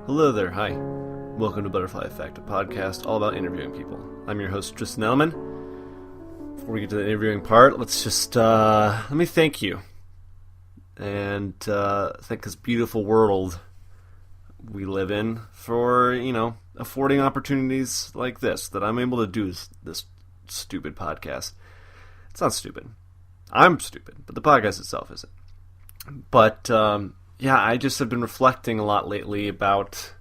Hello there, hi. Welcome to Butterfly Effect, a podcast all about interviewing people. I'm your host, Tristan Ettleman. Before we get to the interviewing part, let's just, let me thank you. And thank this beautiful world we live in for, affording opportunities like this, that I'm able to do this stupid podcast. It's not stupid. I'm stupid, but the podcast itself isn't. But, I just have been reflecting a lot lately about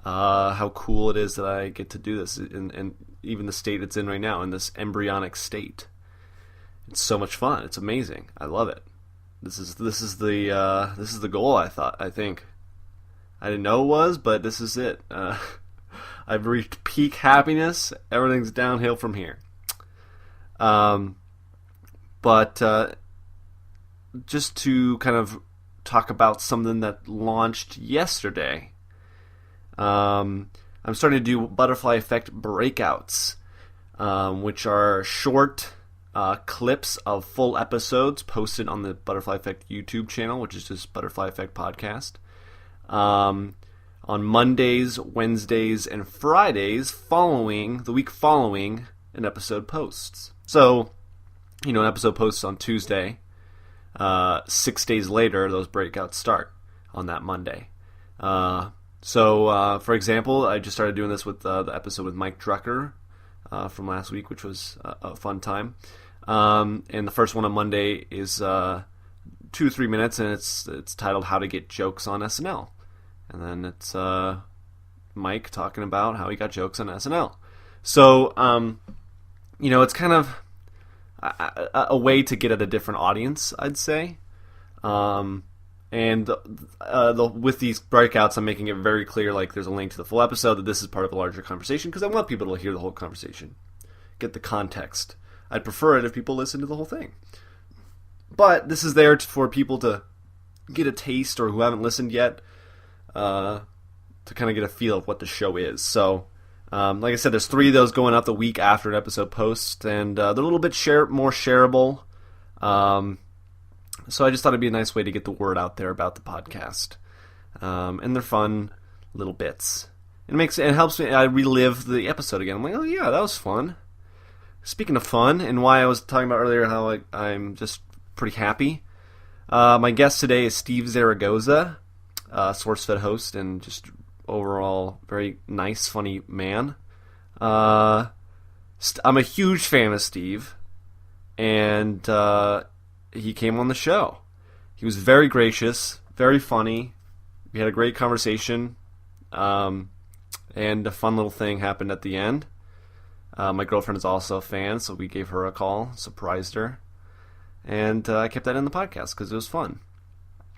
how cool it is that I get to do this, and even the state it's in right now, in this embryonic state. It's so much fun. It's amazing. I love it. This is the goal. I think. I didn't know it was, but this is it. I've reached peak happiness. Everything's downhill from here. But just to kind of talk about something that launched yesterday. I'm starting to do Butterfly Effect breakouts, which are short clips of full episodes posted on the Butterfly Effect YouTube channel, which is just Butterfly Effect Podcast. On Mondays, Wednesdays, and Fridays the week following an episode posts. So, an episode posts on Tuesday. 6 days later, those breakouts start on that Monday. So, for example, I just started doing this with the episode with Mike Drucker from last week, which was a fun time. And the first one on Monday is 2 or 3 minutes, and it's titled "How to Get Jokes on SNL." And then it's Mike talking about how he got jokes on SNL. So, it's kind of a way to get at a different audience, I'd say. And with these breakouts, I'm making it very clear, like there's a link to the full episode, that this is part of a larger conversation, because I want people to hear the whole conversation, get the context. I'd prefer it if people listen to the whole thing. But this is there for people to get a taste, or who haven't listened yet, to kind of get a feel of what the show is. So, like I said, there's 3 of those going up the week after an episode post, and they're a little bit more shareable. So I just thought it'd be a nice way to get the word out there about the podcast. And they're fun little bits. It helps me. I relive the episode again. I'm like, oh yeah, that was fun. Speaking of fun, and why I was talking about earlier how I'm just pretty happy. My guest today is Steve Zaragoza, SourceFed host, and just overall very nice, funny man. I'm a huge fan of Steve, and he came on the show. He was very gracious, very funny. We had a great conversation, and a fun little thing happened at the end. My girlfriend is also a fan, so we gave her a call, surprised her, and I kept that in the podcast because it was fun.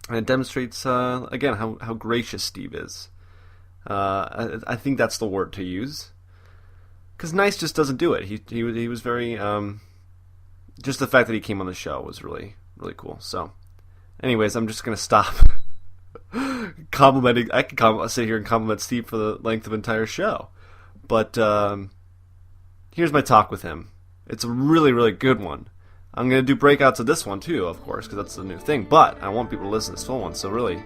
And it demonstrates, again, how gracious Steve is. I think that's the word to use, because nice just doesn't do it. He was very, just the fact that he came on the show was really, really cool. So, anyways, I'm just gonna stop complimenting. I could sit here and compliment Steve for the length of an entire show, but here's my talk with him. It's a really, really good one. I'm gonna do breakouts of this one too, of course, because that's the new thing. But I want people to listen to this full one, so really,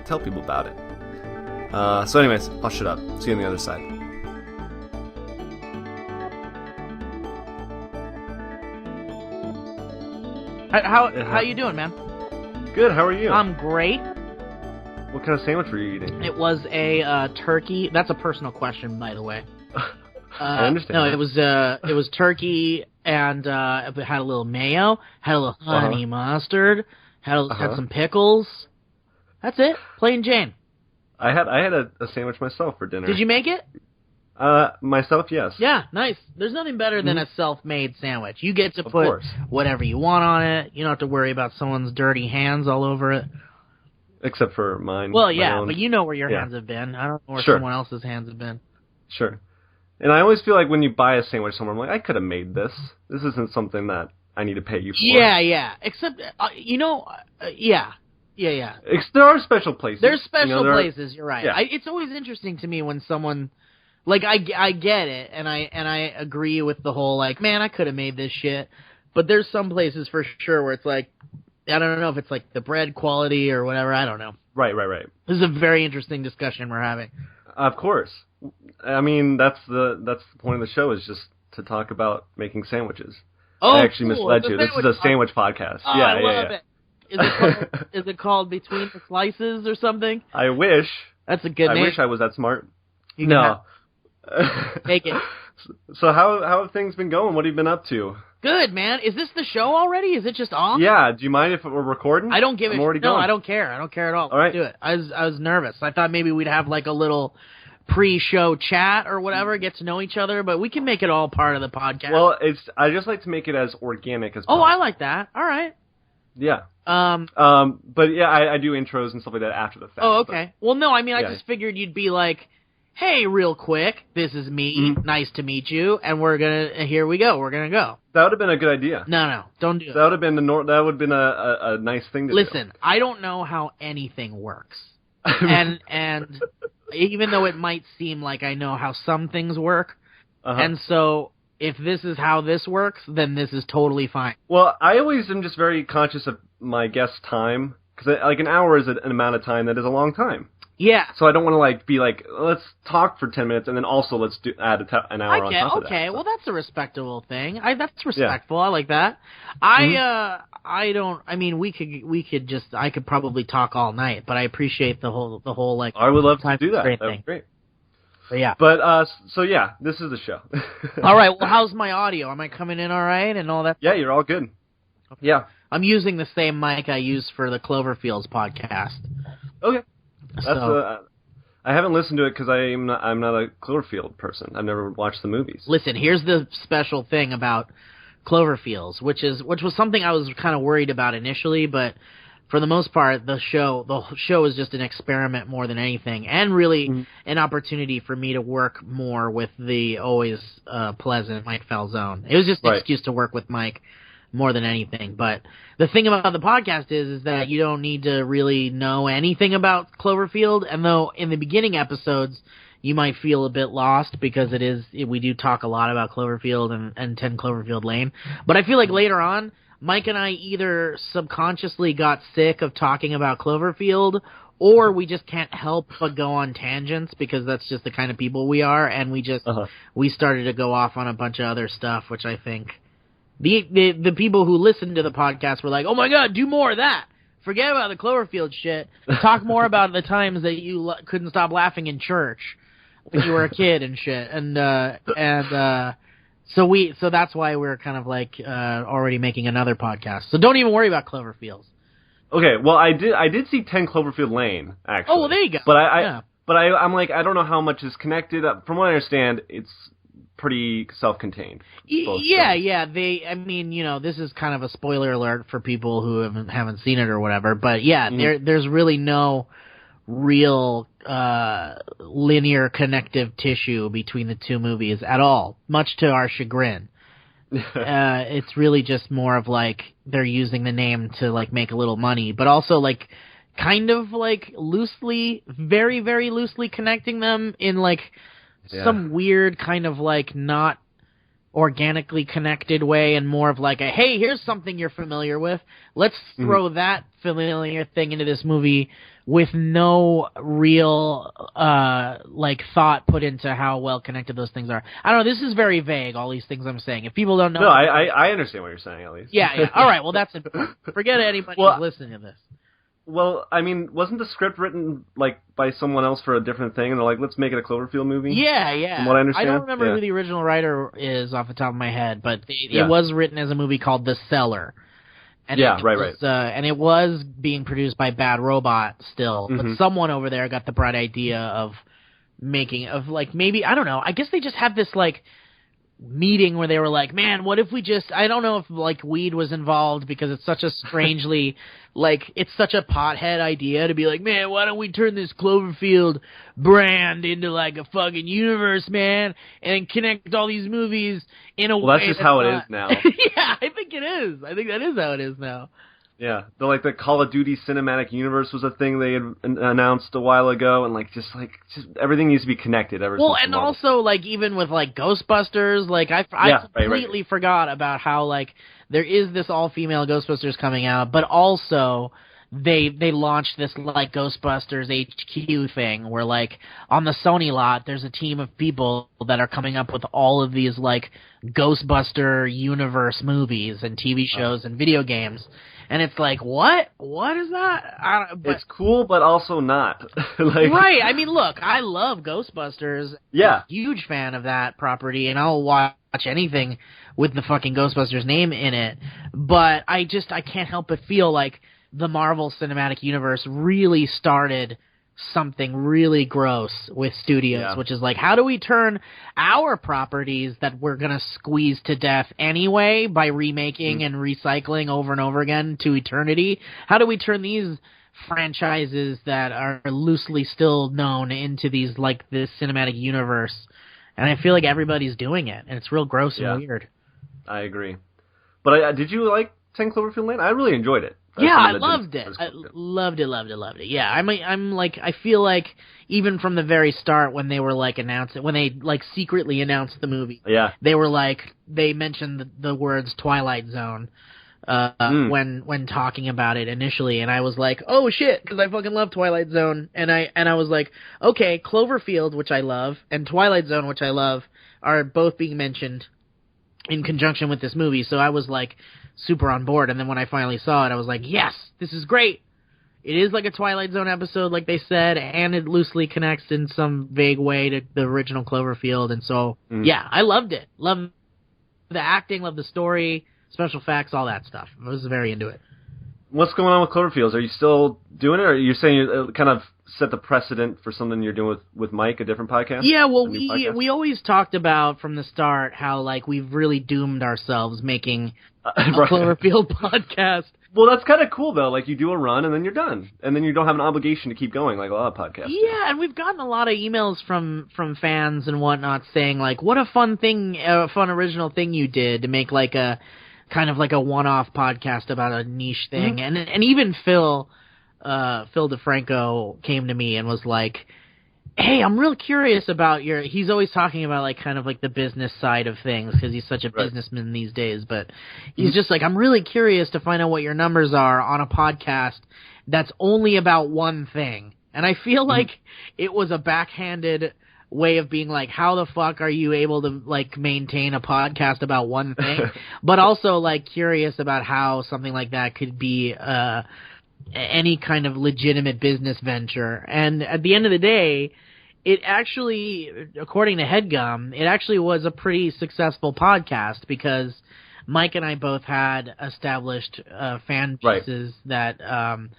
tell people about it. So anyways, I'll shut up. See you on the other side. How you doing, man? Good, how are you? I'm great. What kind of sandwich were you eating? It was a turkey. That's a personal question, by the way. I understand. No, it was turkey, and it had a little mayo, had a little honey mustard, had some pickles. That's it. Plain Jane. I had a sandwich myself for dinner. Did you make it? Myself, yes. Yeah, nice. There's nothing better than a self-made sandwich. You get to put whatever you want on it. You don't have to worry about someone's dirty hands all over it. Except for mine. Well, yeah, but you know where your hands have been. I don't know where someone else's hands have been. Sure. And I always feel like when you buy a sandwich somewhere, I'm like, I could have made this. This isn't something that I need to pay you for. Yeah. Except, yeah. There are special places. There's special places. You're right. Yeah. It's always interesting to me when someone, like, I get it, and I agree with the whole, like, man, I could have made this shit. But there's some places for sure where it's like, I don't know if it's like the bread quality or whatever. I don't know. Right. This is a very interesting discussion we're having. Of course. I mean, that's the point of the show, is just to talk about making sandwiches. Oh, I actually cool. misled you. This is a sandwich podcast. Oh, I love it. Is it called Between the Slices or something? I wish. That's a good name. I wish I was that smart. No. Take it. So how have things been going? What have you been up to? Good, man. Is this the show already? Is it just off? Yeah. Do you mind if we're recording? I don't give a shit. No, going. I don't care. I don't care at all. All right. Let's do it. I was nervous. I thought maybe we'd have like a little pre-show chat or whatever, get to know each other, but we can make it all part of the podcast. Well, I just like to make it as organic as possible. Oh, I like that. All right. Yeah. But yeah, I do intros and stuff like that after the fact. Oh, okay. Well, no, I mean, I yeah. just figured you'd be like, hey, real quick, this is me, nice to meet you, and here we go, we're gonna go. That would have been a good idea. No, don't do it. That would have been that would have been a nice thing to do. Listen, I don't know how anything works. and even though it might seem like I know how some things work, and so if this is how this works, then this is totally fine. Well, I always am just very conscious of my guest's time, because like an hour is an amount of time that is a long time. Yeah. So I don't want to like be like, let's talk for 10 minutes and then also let's add an hour on top of that. Okay, well that's a respectable thing. That's respectful. Yeah. I like that. I don't. I mean, I could probably talk all night, but I appreciate the whole like. I would love to do that. That would be great. But yeah. But so yeah, this is the show. All right. Well, how's my audio? Am I coming in all right and all that? Yeah, you're all good. Okay. Yeah. I'm using the same mic I use for the Cloverfields podcast. Okay. I haven't listened to it because I'm not a Cloverfield person. I've never watched the movies. Listen, here's the special thing about Cloverfields, which was something I was kind of worried about initially, but for the most part, the show is just an experiment more than anything, and really an opportunity for me to work more with the always pleasant Mike Falzone. It was just an excuse to work with Mike more than anything. But the thing about the podcast is that you don't need to really know anything about Cloverfield, and though in the beginning episodes you might feel a bit lost because we do talk a lot about Cloverfield and 10 Cloverfield Lane. But I feel like later on, Mike and I either subconsciously got sick of talking about Cloverfield, or we just can't help but go on tangents because that's just the kind of people we are, and we started to go off on a bunch of other stuff, which I think the people who listened to the podcast were like, oh my god, do more of that. Forget about the Cloverfield shit. Talk more about the times that you couldn't stop laughing in church when you were a kid and shit. So that's why we're kind of like already making another podcast. So don't even worry about Cloverfields. Okay, well I did see 10 Cloverfield Lane actually. Oh, well there you go. But I'm like, I don't know how much is connected. From what I understand, it's pretty self-contained. Yeah. I mean, this is kind of a spoiler alert for people who haven't seen it or whatever. But yeah, there's really no real linear connective tissue between the two movies at all, much to our chagrin. It's really just more of like they're using the name to like make a little money, but also like kind of like loosely, very, very loosely connecting them in like some weird kind of like not organically connected way, and more of like a, hey, here's something you're familiar with. Let's throw that familiar thing into this movie with no real like thought put into how well connected those things are. I don't know. This is very vague, all these things I'm saying. If people don't know... No, I understand what you're saying, at least. Yeah. All right, well, that's important. Forget anybody who's listening to this. Well, I mean, wasn't the script written like by someone else for a different thing, and they're like, let's make it a Cloverfield movie? Yeah. From what I understand. I don't remember who the original writer is off the top of my head, but it was written as a movie called The Cellar. And right. And it was being produced by Bad Robot still, but someone over there got the bright idea of maybe, I don't know, I guess they just had this like meeting where they were like, man, what if we just, I don't know if like weed was involved because it's such a strangely, like, it's such a pothead idea to be like, man, why don't we turn this Cloverfield brand into like a fucking universe, man, and connect all these movies in a way. Well, that's just how it is now. Yeah, I think it is. I think that is how it is now. Yeah, the Call of Duty cinematic universe was a thing they had announced a while ago, and just everything needs to be connected. And also like even with like Ghostbusters, like I completely forgot about how like there is this all-female Ghostbusters coming out, but also they launched this like Ghostbusters HQ thing where like on the Sony lot there's a team of people that are coming up with all of these like Ghostbuster universe movies and TV shows and video games, and it's like what is that? It's cool but also not. Like, right. I mean, look, I love Ghostbusters. Yeah. I'm a huge fan of that property, and I'll watch anything with the fucking Ghostbusters name in it, but I can't help but feel like the Marvel Cinematic Universe really started something really gross with studios, which is like, how do we turn our properties that we're going to squeeze to death anyway by remaking and recycling over and over again to eternity? How do we turn these franchises that are loosely still known into these, like, this cinematic universe? And I feel like everybody's doing it, and it's real gross and weird. I agree. But did you like 10 Cloverfield Lane? I really enjoyed it. Yeah, I loved it. I loved it. Yeah, I'm like, I feel like even from the very start when they were like when they like secretly announced the movie, they were like, they mentioned the words Twilight Zone when talking about it initially, and I was like, oh shit, because I fucking love Twilight Zone, and I was like, okay, Cloverfield, which I love, and Twilight Zone, which I love, are both being mentioned in conjunction with this movie, so I was like super on board. And then when I finally saw it, I was like, yes, this is great. It is like a Twilight Zone episode, like they said, and it loosely connects in some vague way to the original Cloverfield. And so, yeah, I loved it. Loved the acting, loved the story, special effects, all that stuff. I was very into it. What's going on with Cloverfield? Are you still doing it, or are you saying you kind of set the precedent for something you're doing with Mike, a different podcast? Yeah, well, we always talked about from the start how, like, we've really doomed ourselves making a Cloverfield podcast. Well, that's kind of cool, though. Like, you do a run, and then you're done. And then you don't have an obligation to keep going, like a lot of podcasts. Yeah, and we've gotten a lot of emails from fans and whatnot saying, like, what a fun original thing you did to make, like, a kind of like a one-off podcast about a niche thing. And even Phil DeFranco came to me and was like, hey, I'm real curious about he's always talking about like kind of like the business side of things because he's such a businessman these days, but he's just like, I'm really curious to find out what your numbers are on a podcast that's only about one thing. And I feel like it was a backhanded way of being like, how the fuck are you able to like maintain a podcast about one thing? But also like curious about how something like that could be any kind of legitimate business venture. And at the end of the day, it actually, according to HeadGum, it actually was a pretty successful podcast because Mike and I both had established fan bases that I'm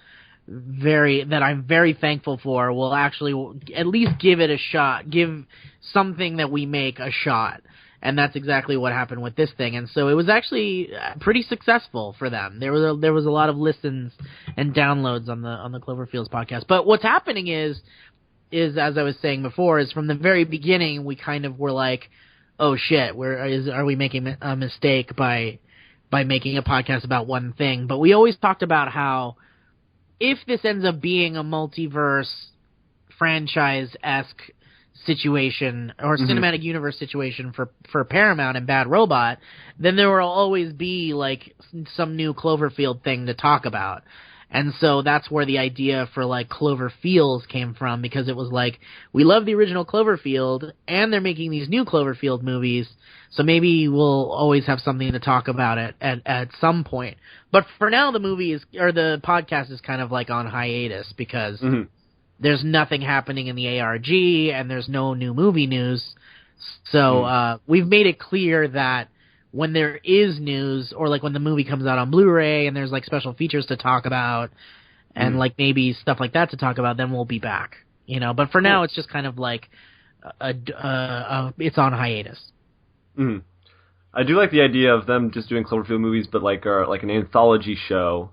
very thankful for. Will actually at least give it a shot, give something that we make a shot. And that's exactly what happened with this thing. And so it was actually pretty successful for them. There was a lot of listens and downloads on the Cloverfields podcast. But what's happening is as I was saying before, is from the very beginning we kind of were like, oh shit, are we making a mistake by making a podcast about one thing? But we always talked about how if this ends up being a multiverse franchise-esque situation or cinematic universe situation for Paramount and Bad Robot, then there will always be like some new Cloverfield thing to talk about. And so that's where the idea for like Cloverfields came from, because it was like, we love the original Cloverfield and they're making these new Cloverfield movies, so maybe we'll always have something to talk about it at some point. But for now, the podcast is kind of like on hiatus because there's nothing happening in the ARG and there's no new movie news. So we've made it clear that when there is news, or like when the movie comes out on Blu-ray and there's like special features to talk about and like maybe stuff like that to talk about, then we'll be back, you know. But for now, it's just kind of like it's on hiatus. I do like the idea of them just doing Cloverfield movies, but like an anthology show,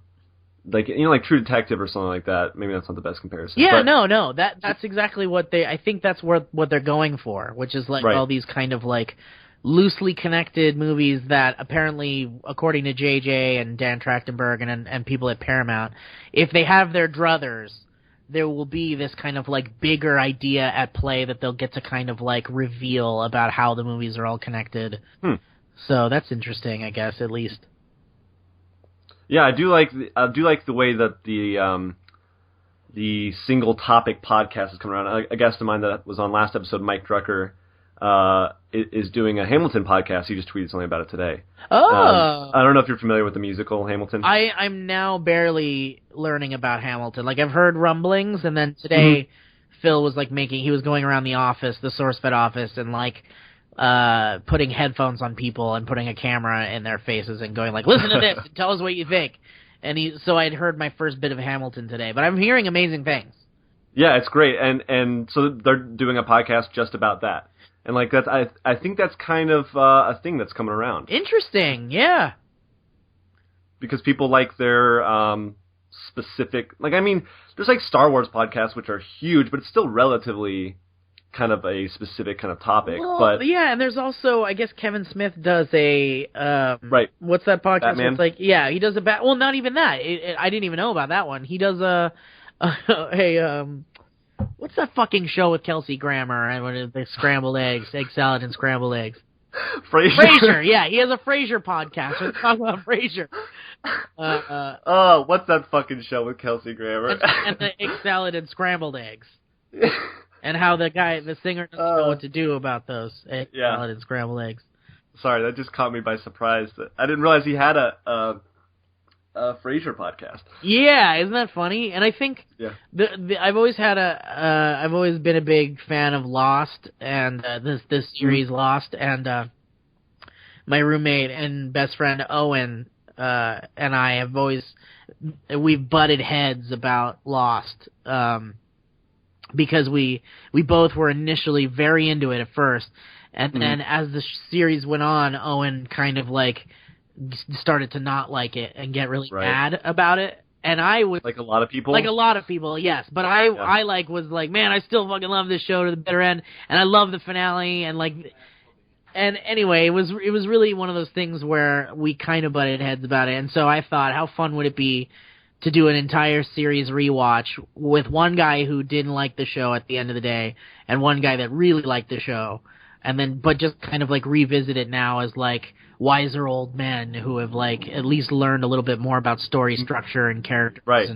like, you know, like True Detective or something like that. Maybe that's not the best comparison. Yeah, but no, that's exactly what I think that's what they're going for, which is like all these kind of like loosely connected movies that apparently, according to JJ and Dan Trachtenberg and people at Paramount, if they have their druthers, there will be this kind of like bigger idea at play that they'll get to kind of like reveal about how the movies are all connected. So that's interesting, I guess, at least. Yeah, I do like the way that the single topic podcast is coming around. A guest of mine that was on last episode, Mike Drucker, is doing a Hamilton podcast. He just tweeted something about it today. Oh. I don't know if you're familiar with the musical Hamilton. I'm now barely learning about Hamilton. Like, I've heard rumblings, and then today Phil was like he was going around the office, the SourceFed office, and like putting headphones on people and putting a camera in their faces and going like, listen to this and tell us what you think. And so I'd heard my first bit of Hamilton today, but I'm hearing amazing things. Yeah, it's great. And so they're doing a podcast just about that. And like that's I think that's kind of a thing that's coming around. Interesting, yeah. Because people like their specific, like, I mean, there's like Star Wars podcasts which are huge, but it's still relatively kind of a specific kind of topic. Well, but yeah, and there's also, I guess Kevin Smith does a right. What's that podcast? Batman? It's like, yeah, he does well, not even that. I didn't even know about that one. He does what's that fucking show with Kelsey Grammer and when they scrambled eggs, egg salad and scrambled eggs? Frasier, yeah, he has a Frasier podcast. We're talking about Frasier. What's that fucking show with Kelsey Grammer? and the egg salad and scrambled eggs. And how the singer doesn't know what to do about those egg salad and scrambled eggs. Sorry, that just caught me by surprise. I didn't realize he had a Frasier podcast. Yeah, isn't that funny? And I think I've always been a big fan of Lost and this series Lost, and my roommate and best friend Owen and I we've butted heads about Lost because we both were initially very into it at first, and then as the series went on, Owen kind of like started to not like it and get really mad about it, and I was like a lot of people, yes, but I was like, man, I still fucking love this show to the bitter end, and I love the finale, and anyway, it was really one of those things where we kind of butted heads about it, and so I thought, how fun would it be to do an entire series rewatch with one guy who didn't like the show at the end of the day and one guy that really liked the show, and then but just kind of like revisit it now as like wiser old men who have like at least learned a little bit more about story structure and characters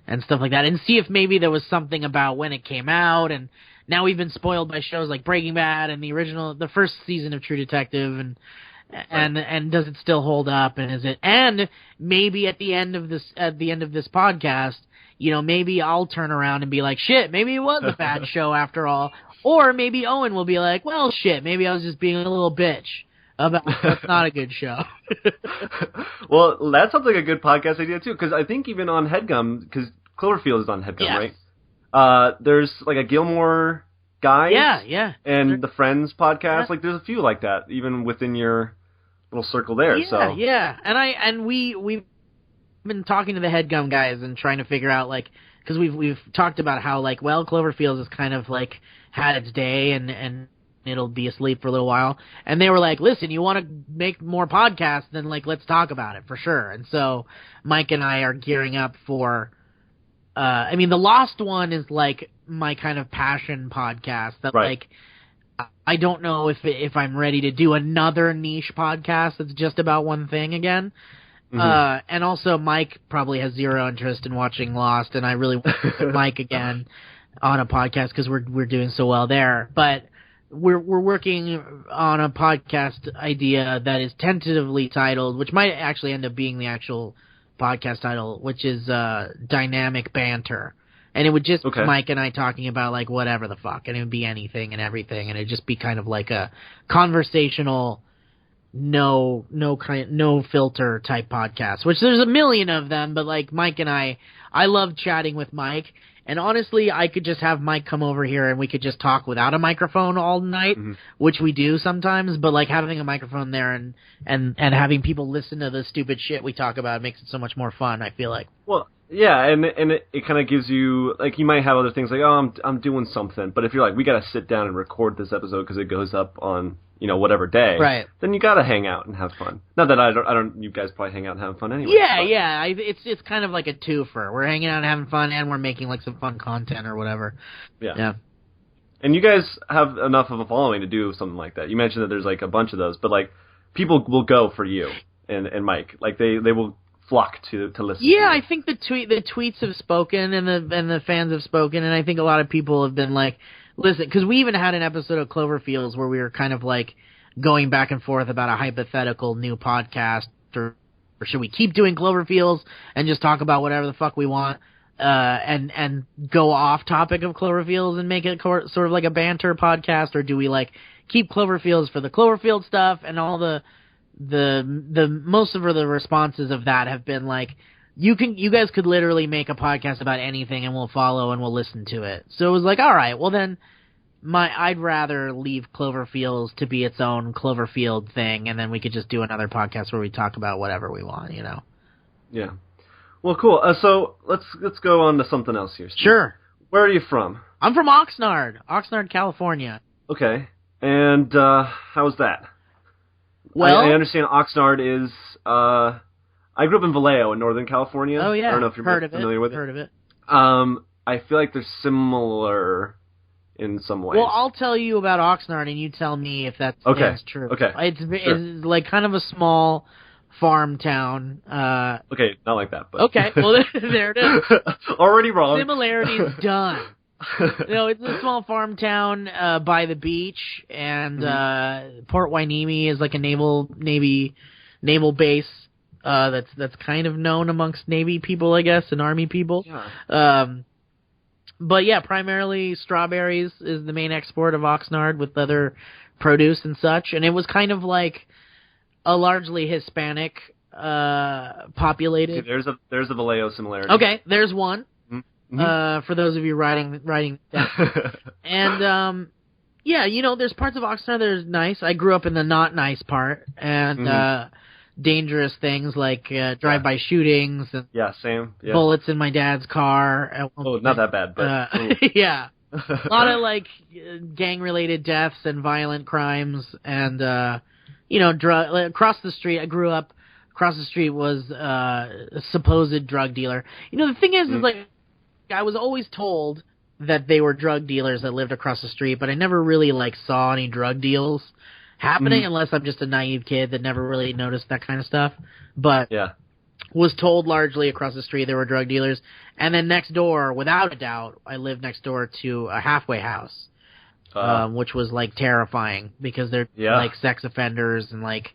and stuff like that, and see if maybe there was something about when it came out. And now we've been spoiled by shows like Breaking Bad and the first season of True Detective, and does it still hold up, and maybe at the end of this podcast, you know, maybe I'll turn around and be like, shit, maybe it was a bad show after all, or maybe Owen will be like, well, shit, maybe I was just being a little bitch about that's not a good show. Well, that sounds like a good podcast idea too, because I think even on HeadGum, because Cloverfield is on HeadGum, right? There's like a Gilmore Guys, and the Friends podcast. Like, there's a few like that, even within your little circle there. And we've been talking to the HeadGum guys and trying to figure out, like, because we've talked about how, like, well, Cloverfield has kind of like had its day and it'll be asleep for a little while, and they were like, listen, you want to make more podcasts, then like let's talk about it for sure. And so Mike and I are gearing up for I mean, the Lost one is like my kind of passion podcast that like I don't know if I'm ready to do another niche podcast that's just about one thing again. And also Mike probably has zero interest in watching Lost, and I really want to put Mike again on a podcast because we're doing so well there. But we're working on a podcast idea that is tentatively titled, which might actually end up being the actual podcast title, which is Dynamic Banter. And it would just be Mike and I talking about like whatever the fuck, and it would be anything and everything, and it'd just be kind of like a conversational, no filter type podcast, which there's a million of them, but like Mike and I love chatting with Mike. And honestly, I could just have Mike come over here and we could just talk without a microphone all night, which we do sometimes. But like having a microphone there and having people listen to the stupid shit we talk about makes it so much more fun, I feel like. Well, yeah, and it kind of gives you, like, you might have other things like, oh, I'm doing something. But if you're like, we got to sit down and record this episode because it goes up on, you know, whatever day, then you got to hang out and have fun. Not that I don't. You guys probably hang out and have fun anyway. Yeah. It's kind of like a twofer. We're hanging out and having fun, and we're making like some fun content or whatever. Yeah. And you guys have enough of a following to do something like that. You mentioned that there's like a bunch of those, but like people will go for you and Mike. Like they will flock to listen. Yeah, to I think the tweets have spoken and the fans have spoken, and I think a lot of people have been like, listen, because we even had an episode of Cloverfields where we were kind of like going back and forth about a hypothetical new podcast, or should we keep doing Cloverfields and just talk about whatever the fuck we want, and go off topic of Cloverfields and make it sort of like a banter podcast, or do we like keep Cloverfields for the Cloverfield stuff? And all the most of the responses of that have been like, you guys could literally make a podcast about anything and we'll follow and we'll listen to it. So it was like, all right, well then I'd rather leave Cloverfields to be its own Cloverfield thing, and then we could just do another podcast where we talk about whatever we want, you know. Yeah. Well, cool. So let's go on to something else here, Steve. Sure. Where are you from? I'm from Oxnard, California. Okay. And how's that? Well, I understand Oxnard is. I grew up in Vallejo in Northern California. Oh yeah, I don't know if you're familiar with it. Heard of it. I feel like they're similar in some ways. Well, I'll tell you about Oxnard, and you tell me if that's true. Okay. It's like kind of a small farm town. Okay, not like that. But. Okay, well there it is. Already wrong. Similarities done. No, it's a small farm town by the beach, and Port Hueneme is like a naval base that's kind of known amongst Navy people, I guess, and Army people. Yeah. But yeah, primarily strawberries is the main export of Oxnard, with other produce and such, and it was kind of like a largely Hispanic populated. Okay, there's a Vallejo similarity. Okay, there's one. Mm-hmm. For those of you writing down. And yeah, you know, there's parts of Oxnard that are nice. I grew up in the not nice part, and dangerous things like drive-by shootings and same. Yeah. bullets in my dad's car. Not that bad, but yeah, a lot of like gang-related deaths and violent crimes, and you know, across the street. I grew up across the street was a supposed drug dealer. You know, the thing is like, I was always told that they were drug dealers that lived across the street, but I never really like saw any drug deals happening unless I'm just a naive kid that never really noticed that kind of stuff. But was told largely across the street there were drug dealers. And then next door, without a doubt, I lived next door to a halfway house, which was like terrifying because they're like sex offenders and like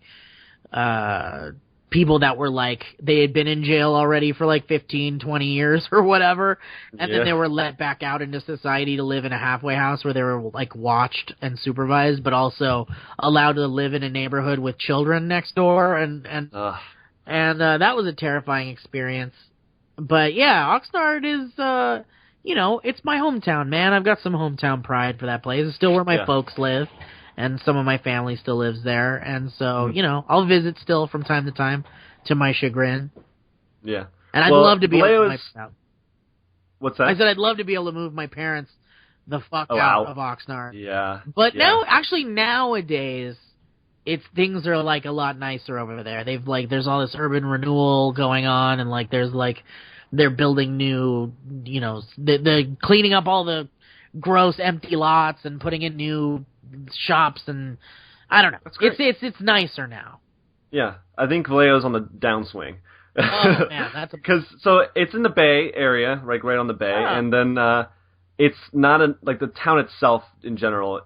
people that were like, they had been in jail already for like 15, 20 years or whatever, and then they were let back out into society to live in a halfway house where they were like watched and supervised, but also allowed to live in a neighborhood with children next door, and that was a terrifying experience. But yeah, Oxnard is, you know, it's my hometown, man. I've got some hometown pride for that place. It's still where my folks live. And some of my family still lives there, and so, you know, I'll visit still from time to time, to my chagrin. Yeah. And I'd love to be able to move out. What's that? I said I'd love to be able to move my parents the fuck out of Oxnard. Yeah. But nowadays, things are like a lot nicer over there. They've like, there's all this urban renewal going on, and like there's like, they're building new, you know, they're cleaning up all the gross empty lots and putting in new shops, and I don't know. It's nicer now. Yeah, I think Vallejo's on the downswing. Oh man, that's because so it's in the Bay area, like right on the Bay, and then it's not like the town itself in general.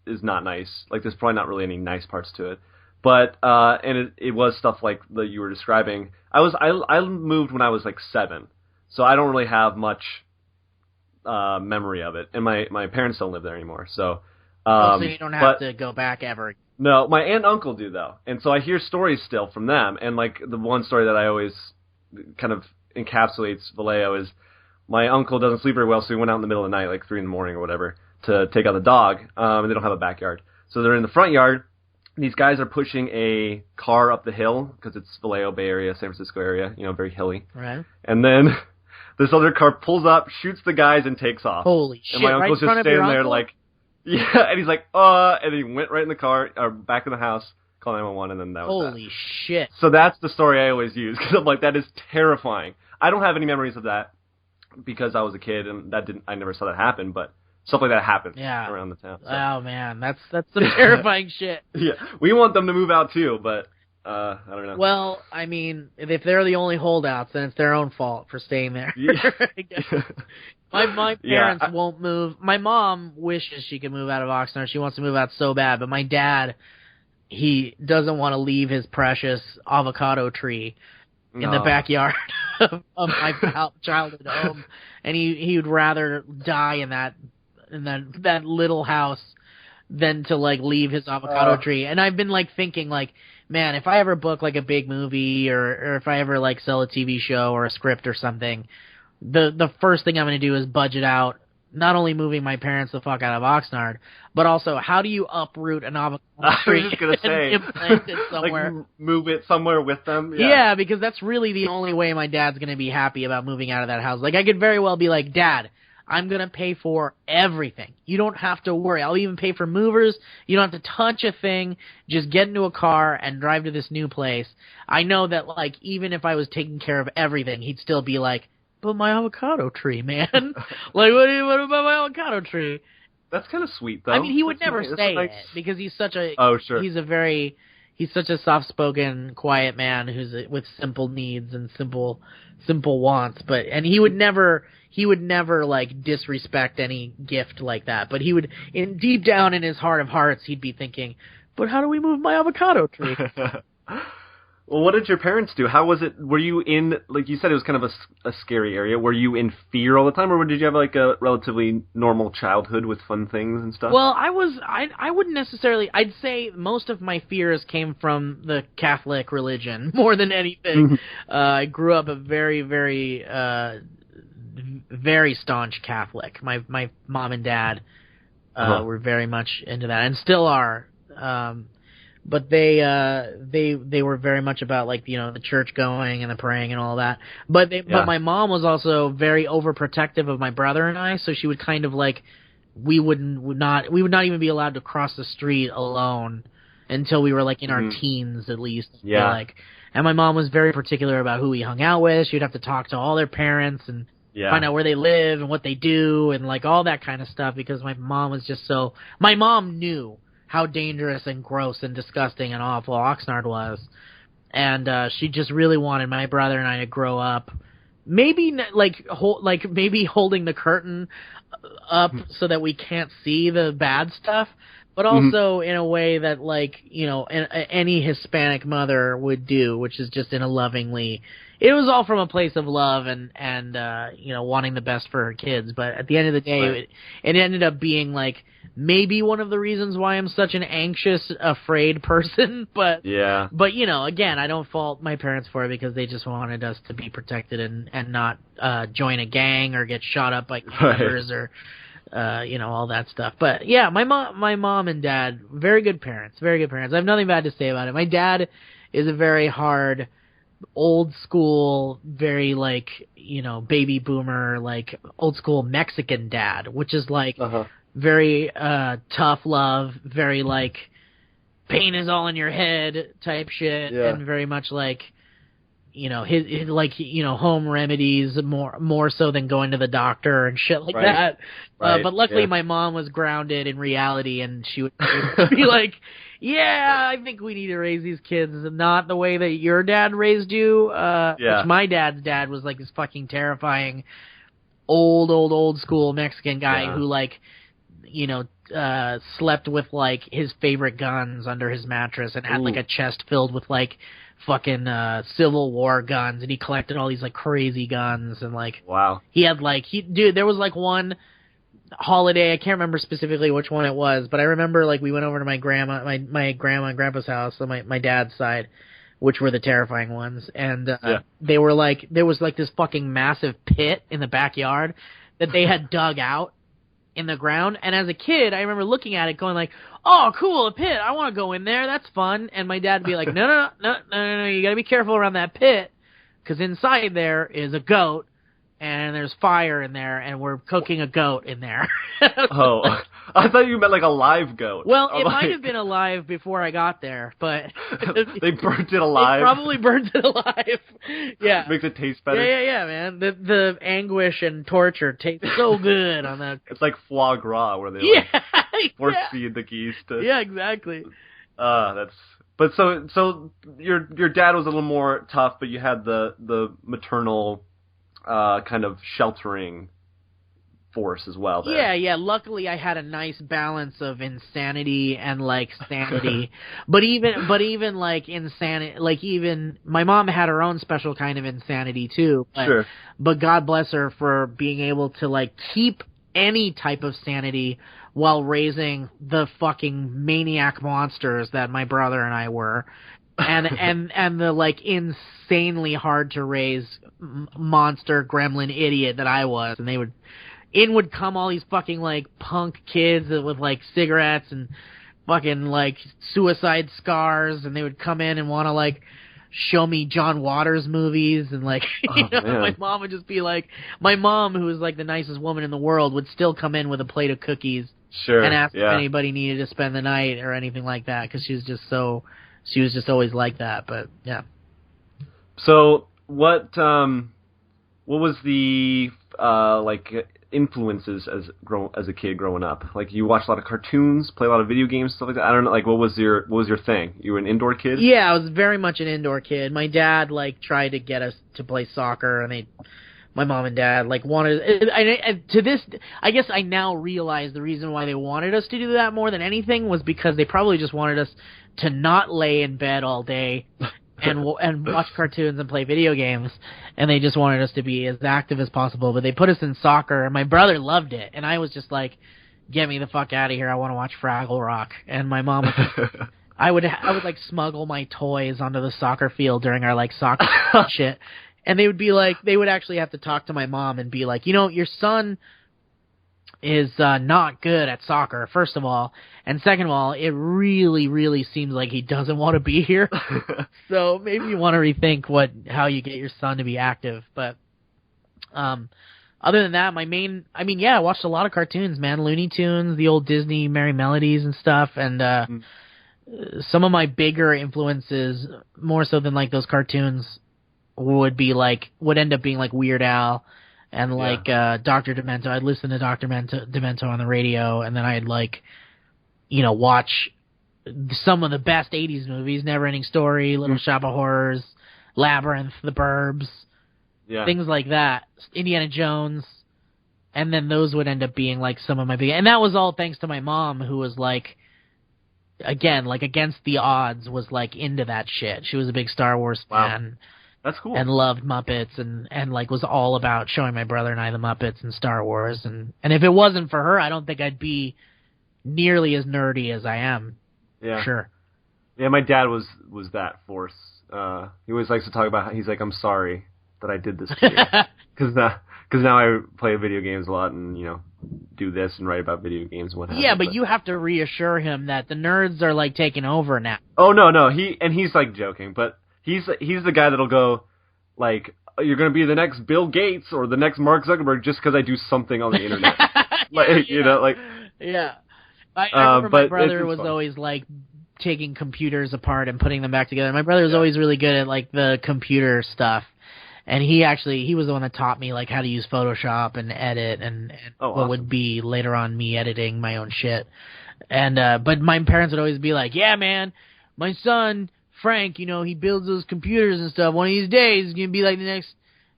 Is not nice. Like there's probably not really any nice parts to it, but and it was stuff like that you were describing. I moved when I was like 7, so I don't really have much memory of it, and my parents don't live there anymore, so. So you don't have to go back ever. No, my aunt and uncle do, though. And so I hear stories still from them. And, like, the one story that I always kind of encapsulates Vallejo is my uncle doesn't sleep very well, so he went out in the middle of the night, like 3 in the morning or whatever, to take out the dog. And they don't have a backyard. So they're in the front yard. These guys are pushing a car up the hill, because it's Vallejo, Bay Area, San Francisco area, you know, very hilly. Right. And then this other car pulls up, shoots the guys, and takes off. Holy shit. And my uncle's just standing there like... Yeah, and he's like, and he went right in the car, or back in the house, called 911, and then that was Holy shit. So that's the story I always use, because I'm like, that is terrifying. I don't have any memories of that, because I was a kid, and I never saw that happen, but stuff like that happens around the town. So. Oh, man, that's some terrifying shit. Yeah, we want them to move out, too, but I don't know. Well, I mean, if they're the only holdouts, then it's their own fault for staying there. Yeah. I guess. My parents won't move. My mom wishes she could move out of Oxnard. She wants to move out so bad, but my dad, he doesn't want to leave his precious avocado tree in the backyard of my childhood home, and he would rather die in that little house than to like leave his avocado tree. And I've been like thinking like, man, if I ever book like a big movie or if I ever like sell a TV show or a script or something, the first thing I'm going to do is budget out not only moving my parents the fuck out of Oxnard, but also how do you uproot an avocado tree I was just gonna say, and plant it somewhere? Like move it somewhere with them. Yeah, because that's really the only way my dad's going to be happy about moving out of that house. Like I could very well be like, Dad, I'm going to pay for everything. You don't have to worry. I'll even pay for movers. You don't have to touch a thing. Just get into a car and drive to this new place. I know that, like, even if I was taking care of everything, he'd still be like, but my avocado tree, man. Like, what about my avocado tree? That's kind of sweet, though. I mean, he would never say it because he's such a he's such a soft-spoken, quiet man with simple needs and simple wants. And he would never like disrespect any gift like that. But he would, deep down in his heart of hearts, he'd be thinking, but how do we move my avocado tree? Well, what did your parents do? How was it? Were you in, like you said, it was kind of a scary area. Were you in fear all the time, or did you have like a relatively normal childhood with fun things and stuff? Well, I wouldn't necessarily, I'd say most of my fears came from the Catholic religion more than anything. I grew up a very, very, very staunch Catholic. My mom and dad were very much into that and still are. But they were very much about like, you know, the church going and the praying and all that. But my mom was also very overprotective of my brother and I, so she would kind of like we would not even be allowed to cross the street alone until we were like in our teens at least. Yeah. Like, and my mom was very particular about who we hung out with. She'd have to talk to all their parents and find out where they live and what they do and like all that kind of stuff because my mom was just so. My mom knew how dangerous and gross and disgusting and awful Oxnard was. And she just really wanted my brother and I to grow up, maybe maybe holding the curtain up so that we can't see the bad stuff, but also in a way that, like, you know, any Hispanic mother would do, which is just in a lovingly... It was all from a place of love and you know, wanting the best for her kids. But at the end of the day, it ended up being, like, maybe one of the reasons why I'm such an anxious, afraid person. But, you know, again, I don't fault my parents for it because they just wanted us to be protected and not join a gang or get shot up by members or, you know, all that stuff. But, yeah, my mom and dad, very good parents, very good parents. I have nothing bad to say about it. My dad is a very hard... old school, very like, you know, baby boomer, like old school Mexican dad, which is like very tough love, very like pain is all in your head type shit, and very much like, you know, his like, you know, home remedies more so than going to the doctor and shit like that. But luckily my mom was grounded in reality and she would be like, yeah, I think we need to raise these kids not the way that your dad raised you. Which my dad's dad was like this fucking terrifying old school Mexican guy who, like, you know, slept with like his favorite guns under his mattress and had like a chest filled with like fucking Civil War guns, and he collected all these like crazy guns and like he had like there was like one holiday, I can't remember specifically which one it was, but I remember like we went over to my grandma and grandpa's house on my dad's side, which were the terrifying ones, and they were like, there was like this fucking massive pit in the backyard that they had dug out in the ground, and as a kid I remember looking at it going like, oh cool, a pit, I want to go in there, that's fun. And my dad would be like, no, you gotta be careful around that pit because inside there is a goat and there's fire in there, and we're cooking a goat in there. Oh, I thought you meant like a live goat. Well, it might have been alive before I got there, but... They burnt it alive? They probably burnt it alive. Yeah. Makes it taste better? Yeah, man. The anguish and torture tastes so good on that. It's like foie gras, where they force feed the geese to... Yeah, exactly. That's But so your dad was a little more tough, but you had the maternal kind of sheltering force as well there. Yeah. Luckily, I had a nice balance of insanity and like sanity. but even like insanity, like even my mom had her own special kind of insanity too. But, sure. But God bless her for being able to like keep any type of sanity while raising the fucking maniac monsters that my brother and I were. And the like insanely hard to raise monster gremlin idiot that I was. And they would come all these fucking like punk kids with like cigarettes and fucking like suicide scars, and they would come in and want to like show me John Waters movies, and like my mom would just be like, my mom, who was like the nicest woman in the world, would still come in with a plate of cookies and ask if anybody needed to spend the night or anything like that, because she was just always like that. But yeah. So what was the like influences as a kid growing up? Like, you watched a lot of cartoons, play a lot of video games, stuff like that? I don't know, like, what was your thing? You were an indoor kid? Yeah, I was very much an indoor kid. My dad like tried to get us to play soccer, and my mom and dad like wanted, to this, I guess I now realize the reason why they wanted us to do that more than anything was because they probably just wanted us to not lay in bed all day and watch cartoons and play video games, and they just wanted us to be as active as possible. But they put us in soccer, and my brother loved it, and I was just like, get me the fuck out of here, I want to watch Fraggle Rock. And my mom was I would like smuggle my toys onto the soccer field during our like soccer shit, and they would actually have to talk to my mom and be like, your son is not good at soccer, first of all, and second of all, it really, really seems like he doesn't want to be here. So maybe you want to rethink how you get your son to be active. But other than that, I watched a lot of cartoons, man. Looney Tunes, the old Disney Merry Melodies and stuff, and some of my bigger influences, more so than like those cartoons, would end up being like Weird Al. And like Dr. Demento, I'd listen to Dr. Demento on the radio, and then I'd like, watch some of the best 80s movies, Neverending Story, Little Shop of Horrors, Labyrinth, The Burbs, things like that, Indiana Jones, and then those would end up being like some of my big, and that was all thanks to my mom, who was like, again, like against the odds, was like into that shit. She was a big Star Wars fan. That's cool. And loved Muppets, and like was all about showing my brother and I the Muppets and Star Wars, and if it wasn't for her, I don't think I'd be nearly as nerdy as I am. Yeah. Sure. Yeah, my dad was that force. He always likes to talk about how he's like, I'm sorry that I did this to you. Because now I play video games a lot and, do this and write about video games and what have you. Yeah, but you have to reassure him that the nerds are like taking over now. Oh, no. He's like joking, but He's the guy that'll go, like, you're going to be the next Bill Gates or the next Mark Zuckerberg just because I do something on the internet. Yeah. I remember my brother was always, like, taking computers apart and putting them back together. My brother was always really good at, like, the computer stuff. And he was the one that taught me, like, how to use Photoshop and edit and what would be later on me editing my own shit. And but my parents would always be like, yeah, man, my son Frank, he builds those computers and stuff. One of these days, he's going to be like the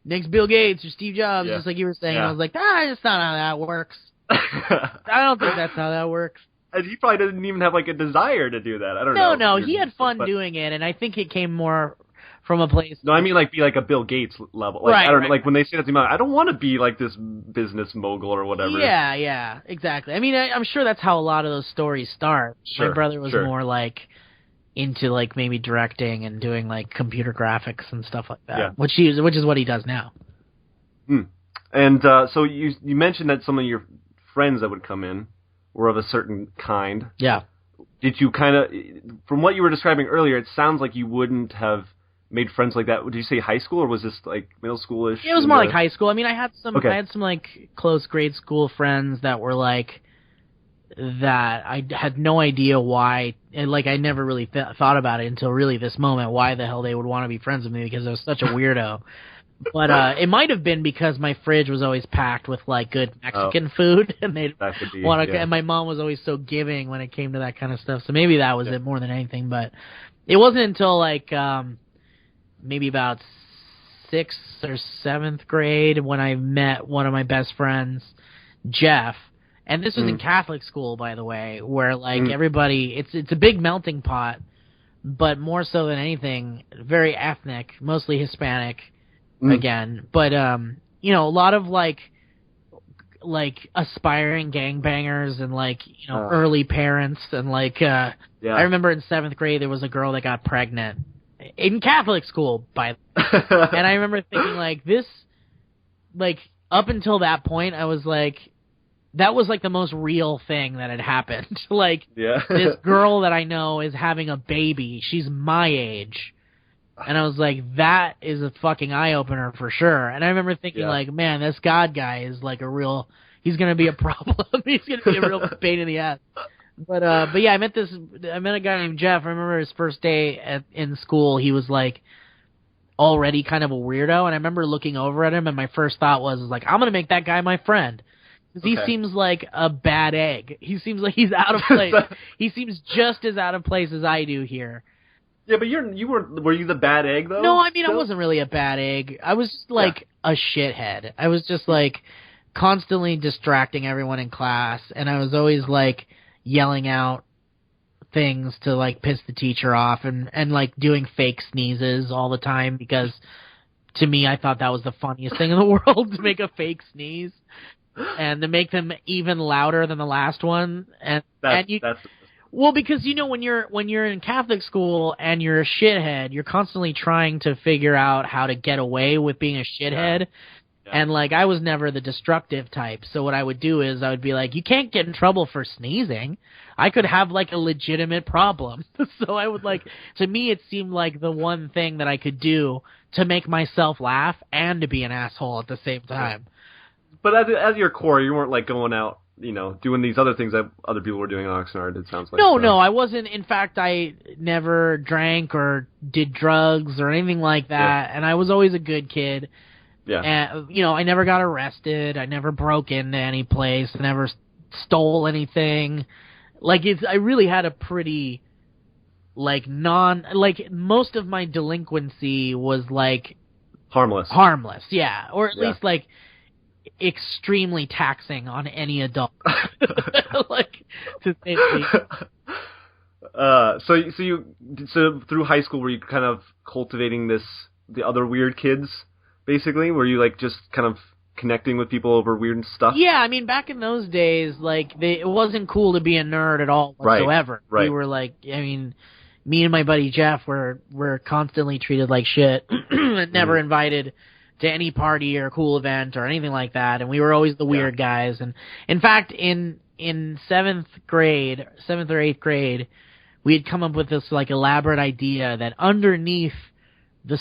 next Bill Gates or Steve Jobs, just like you were saying. Yeah. I was like, that's not how that works. I don't think that's how that works. And he probably doesn't even have, like, a desire to do that. I don't know. No, he had fun doing it, and I think it came more from a place... No, I mean, like, be like a Bill Gates level. Like, I don't know, like, when they say that to me, I don't want to be like this business mogul or whatever. Yeah, exactly. I mean, I'm sure that's how a lot of those stories start. Sure, my brother was more, like, into like maybe directing and doing like computer graphics and stuff like that, which is what he does now. And so you mentioned that some of your friends that would come in were of a certain kind. Yeah. Did you kind of, from what you were describing earlier, it sounds like you wouldn't have made friends like that. Did you say high school or was this like middle schoolish? It was more like high school. I mean, I had some like close grade school friends that were like, that I had no idea why, and like I never really thought about it until really this moment, why the hell they would want to be friends with me, because I was such a weirdo. But it might have been because my fridge was always packed with like good Mexican food, and they'd want to. And my mom was always so giving when it came to that kind of stuff. So maybe that was it more than anything. But It wasn't until like maybe about 6th or 7th grade when I met one of my best friends, Jeff. And this was in Catholic school, by the way, where like everybody, it's a big melting pot, but more so than anything, very ethnic, mostly Hispanic, again. But you know, a lot of like aspiring gangbangers and like, you know, early parents and like I remember in 7th grade there was a girl that got pregnant in Catholic school and I remember thinking like this, like up until that point I was like, that was like the most real thing that had happened. Like this girl that I know is having a baby, she's my age. And I was like, that is a fucking eye-opener for sure. And I remember thinking, like, man, this God guy is like he's going to be a problem. He's going to be a real pain in the ass. But yeah, I met a guy named Jeff. I remember his first day in school, he was like already kind of a weirdo. And I remember looking over at him, and my first thought was like, I'm going to make that guy my friend. Because he seems like a bad egg. He seems like he's out of place. He seems just as out of place as I do here. Yeah, but were you the bad egg, though? No, I mean, I wasn't really a bad egg. I was just, like, a shithead. I was just, like, constantly distracting everyone in class, and I was always, like, yelling out things to, like, piss the teacher off and like, doing fake sneezes all the time because, to me, I thought that was the funniest thing in the world, to make a fake sneeze and to make them even louder than the last one. Well, because, you know, when you're in Catholic school and you're a shithead, you're constantly trying to figure out how to get away with being a shithead. Yeah. And, like, I was never the destructive type. So what I would do is I would be like, you can't get in trouble for sneezing. I could have, like, a legitimate problem. So I would, like, to me it seemed like the one thing that I could do to make myself laugh and to be an asshole at the same time. But as your core, you weren't, like, going out, you know, doing these other things that other people were doing in Oxnard, it sounds like. No, I wasn't. In fact, I never drank or did drugs or anything like that, and I was always a good kid. Yeah. And, you know, I never got arrested. I never broke into any place. I never stole anything. Like, I really had a pretty, like, most of my delinquency was, like... Harmless, yeah. Or at least, like... extremely taxing on any adult, like, to say the least. So through high school, were you kind of cultivating the other weird kids, basically? Were you like just kind of connecting with people over weird stuff? Yeah, I mean, back in those days, like, it wasn't cool to be a nerd at all whatsoever. Right. We were like, I mean, me and my buddy Jeff were constantly treated like shit, and never invited to any party or cool event or anything like that, and we were always the weird guys. And in fact, in 7th or 8th grade, we had come up with this like elaborate idea that underneath the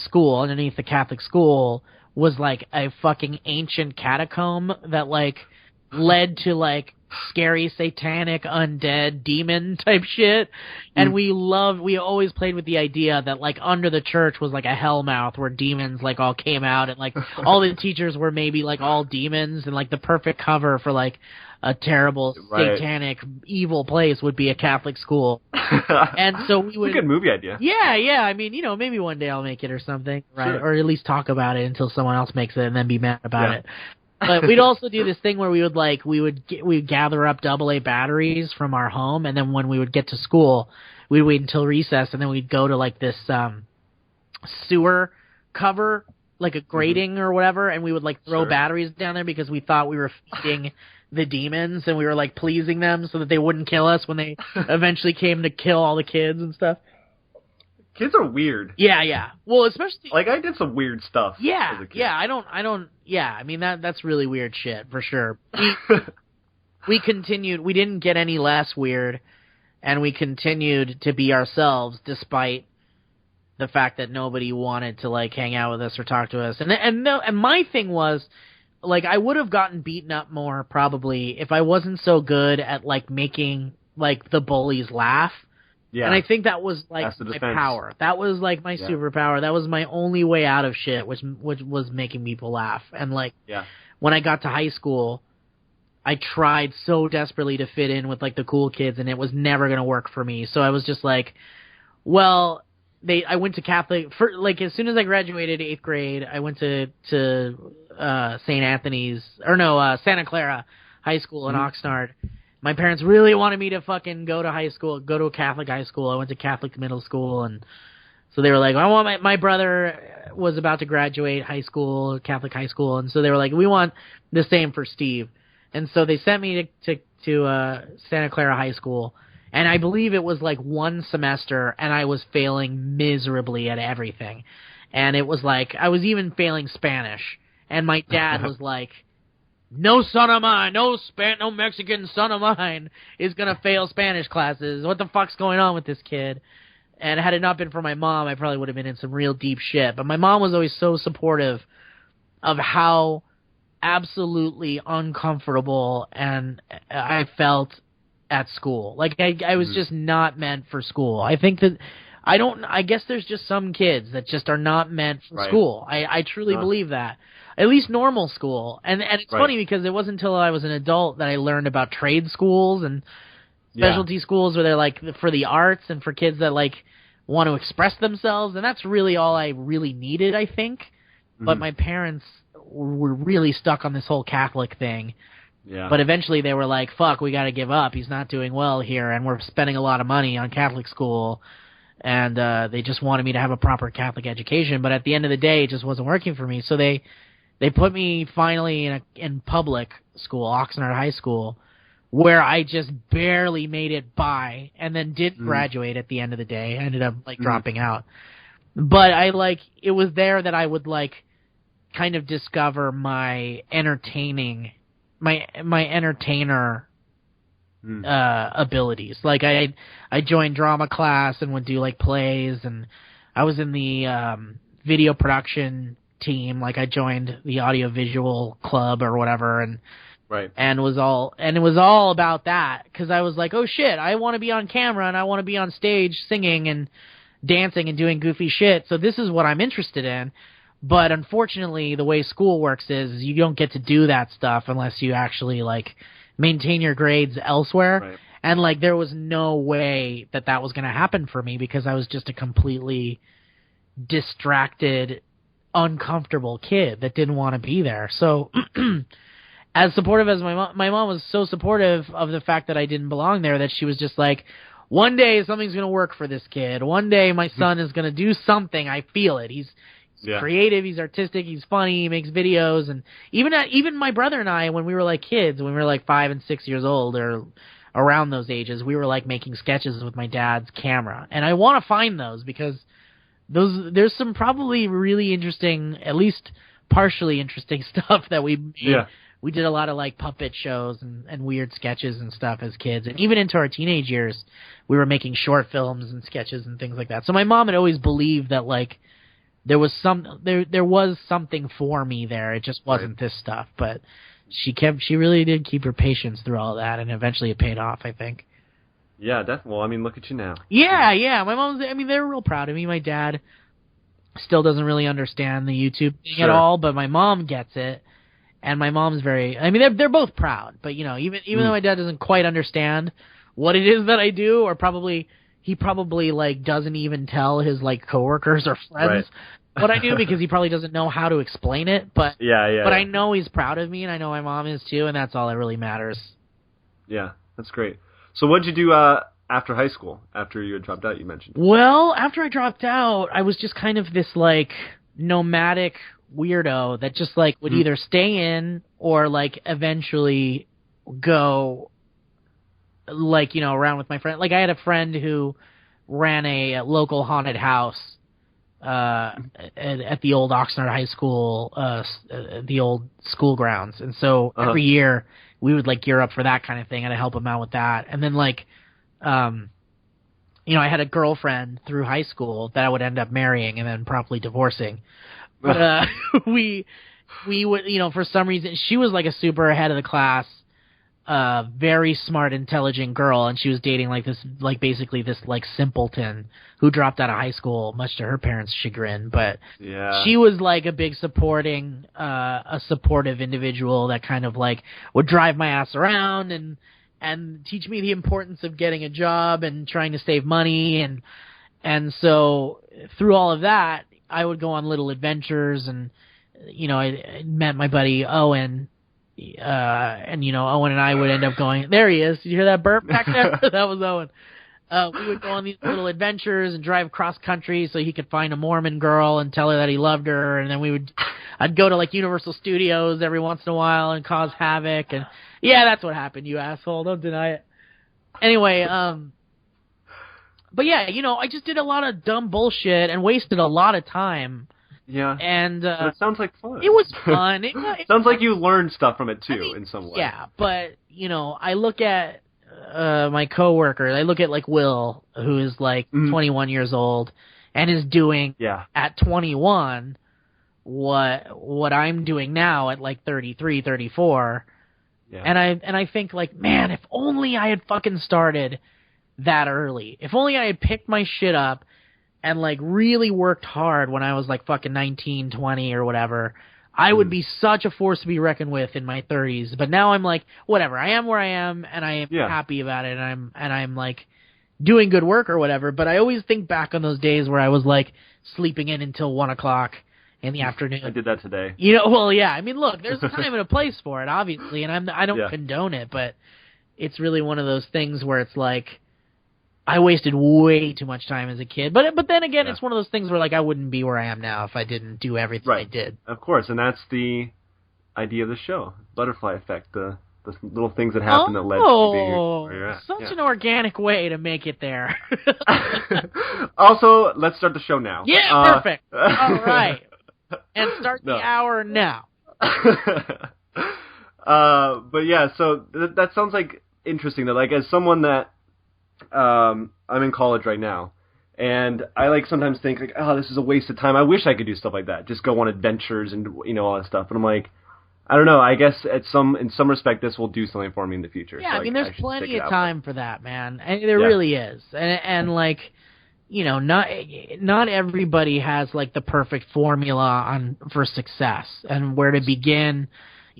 Catholic school, was like a fucking ancient catacomb that like led to like scary satanic undead demon type shit. And we always played with the idea that like under the church was like a hellmouth where demons like all came out, and like all the teachers were maybe like all demons, and like the perfect cover for like a terrible satanic evil place would be a Catholic school. And so we would... It's a good movie idea. Yeah. I mean, you know, maybe one day I'll make it or something, right? Sure. Or at least talk about it until someone else makes it and then be mad about it. But we'd also do this thing where we'd gather up AA batteries from our home, and then when we would get to school, we'd wait until recess, and then we'd go to like this sewer cover, like a grating or whatever, and we would like throw batteries down there because we thought we were feeding the demons, and we were like pleasing them so that they wouldn't kill us when they eventually came to kill all the kids and stuff. Kids are weird. Yeah. Well, especially like I did some weird stuff. Yeah, as a kid. yeah. I don't. Yeah, I mean that's really weird shit for sure. We continued. We didn't get any less weird, and we continued to be ourselves despite the fact that nobody wanted to like hang out with us or talk to us. And my thing was, like, I would have gotten beaten up more probably if I wasn't so good at like making like the bullies laugh. Yeah. And I think that was like my power. That was like my superpower. That was my only way out of shit, which was making people laugh. And like when I got to high school, I tried so desperately to fit in with like the cool kids, and it was never going to work for me. So I was just like, well, I went to Catholic for like as soon as I graduated 8th grade, I went to St. Anthony's Santa Clara High School in Oxnard. My parents really wanted me to fucking go to a Catholic high school. I went to Catholic middle school, and so they were like, I want my brother was about to graduate Catholic high school, and so they were like, we want the same for Steve. And so they sent me to Santa Clara High School, and I believe it was like one semester, and I was failing miserably at everything. And it was like, I was even failing Spanish, and my dad was like, no son of mine, no Mexican son of mine is gonna fail Spanish classes. What the fuck's going on with this kid? And had it not been for my mom, I probably would have been in some real deep shit. But my mom was always so supportive of how absolutely uncomfortable and I felt at school. Like I was just not meant for school. I think that I guess there's just some kids that just are not meant for school. I truly believe that. At least normal school. And it's funny because it wasn't until I was an adult that I learned about trade schools and specialty schools where they're like for the arts and for kids that like want to express themselves, and that's really all I really needed, I think. But my parents were really stuck on this whole Catholic thing. Yeah. But eventually they were like, fuck, we got to give up. He's not doing well here, and we're spending a lot of money on Catholic school. And they just wanted me to have a proper Catholic education, but at the end of the day, it just wasn't working for me. So they put me finally in public school, Oxnard High School, where I just barely made it by, and then didn't graduate at the end of the day. I ended up like dropping out. But it was there that I would like kind of discover my entertainer abilities. Like I joined drama class and would do like plays, and I was in the video production team. Like I joined the audiovisual club or whatever, and it was all about that, because I was like, oh shit, I want to be on camera and I want to be on stage singing and dancing and doing goofy shit. So this is what I'm interested in. But unfortunately, the way school works is you don't get to do that stuff unless you actually like maintain your grades elsewhere. Right. And like there was no way that was going to happen for me, because I was just a completely distracted, uncomfortable kid that didn't want to be there. So as supportive as my mom was so supportive of the fact that I didn't belong there, that she was just like, one day something's going to work for this kid. One day my son is going to do something. I feel it. He's creative, he's artistic, he's funny, he makes videos. And even my brother and I, when we were like kids, when we were like 5 and 6 years old or around those ages, we were like making sketches with my dad's camera. And I want to find those, because there's some probably really interesting, at least partially interesting stuff that we made. Yeah. We did a lot of like puppet shows and weird sketches and stuff as kids. And even into our teenage years, we were making short films and sketches and things like that. So my mom had always believed that like there was something for me there. It just wasn't this stuff. But she really did keep her patience through all that, and eventually it paid off, I think. Yeah, definitely. Well, I mean, look at you now. Yeah. My mom's, they're real proud of me. My dad still doesn't really understand the YouTube thing at all, but my mom gets it. And my mom's they're both proud, but even though my dad doesn't quite understand what it is that I do, or he probably like doesn't even tell his like coworkers or friends what I do, because he probably doesn't know how to explain it. But I know he's proud of me, and I know my mom is too, and that's all that really matters. Yeah, that's great. So what'd you do after high school? After you had dropped out, you mentioned. Well, after I dropped out, I was just kind of this like nomadic weirdo that just like would either stay in or like eventually go like around with my friend. Like I had a friend who ran a local haunted house at the old Oxnard High School, the old school grounds, and so every year we would like gear up for that kind of thing, and I'd help him out with that. And then like I had a girlfriend through high school that I would end up marrying and then promptly divorcing. But we would, for some reason, she was like a super ahead of the class, very smart, intelligent girl, and she was dating like this, like basically this like simpleton who dropped out of high school, much to her parents' chagrin. But she was like a big supportive individual that kind of like would drive my ass around and teach me the importance of getting a job and trying to save money And so through all of that, I would go on little adventures, and I met my buddy Owen, and Owen and I would end up going. There he is. Did you hear that burp back there? That was Owen. We would go on these little adventures and drive cross country so he could find a Mormon girl and tell her that he loved her, and then I'd go to like Universal Studios every once in a while and cause havoc, and yeah, that's what happened, you asshole. Don't deny it. Anyway, but yeah, I just did a lot of dumb bullshit and wasted a lot of time. Yeah. And but it sounds like fun. It was fun. It sounds like you learned stuff from it too, in some way. Yeah, but I look at my coworker. I look at like Will, who is like 21 years old and is doing at 21 what I'm doing now at like 33, 34. Yeah. And I think like, man, if only I had fucking started that early. If only I had picked my shit up and like really worked hard when I was like fucking 19, 20 or whatever, I would be such a force to be reckoned with in my 30s. But now I'm like, whatever. I am where I am, and I am happy about it, and I'm like doing good work or whatever. But I always think back on those days where I was like sleeping in until 1 o'clock in the afternoon. I did that today. Well, yeah. I mean, look, there's a time and a place for it, obviously, and I don't condone it, but it's really one of those things where it's like I wasted way too much time as a kid. But then again, it's one of those things where like I wouldn't be where I am now if I didn't do everything I did. Of course, and that's the idea of the show, butterfly effect, the little things that happen that led to you being where you're at. Such an organic way to make it there. Also, let's start the show now. Yeah, perfect. All right. And start the hour now. But yeah, so that sounds like interesting. That like as someone that I'm in college right now, and I like sometimes think like, oh, this is a waste of time. I wish I could do stuff like that, just go on adventures and all that stuff. And I'm like, I don't know. I guess in some respect, this will do something for me in the future. Yeah, so I mean, there's plenty of time for that, man. And there really is. And like, not everybody has like the perfect formula for success and where to begin.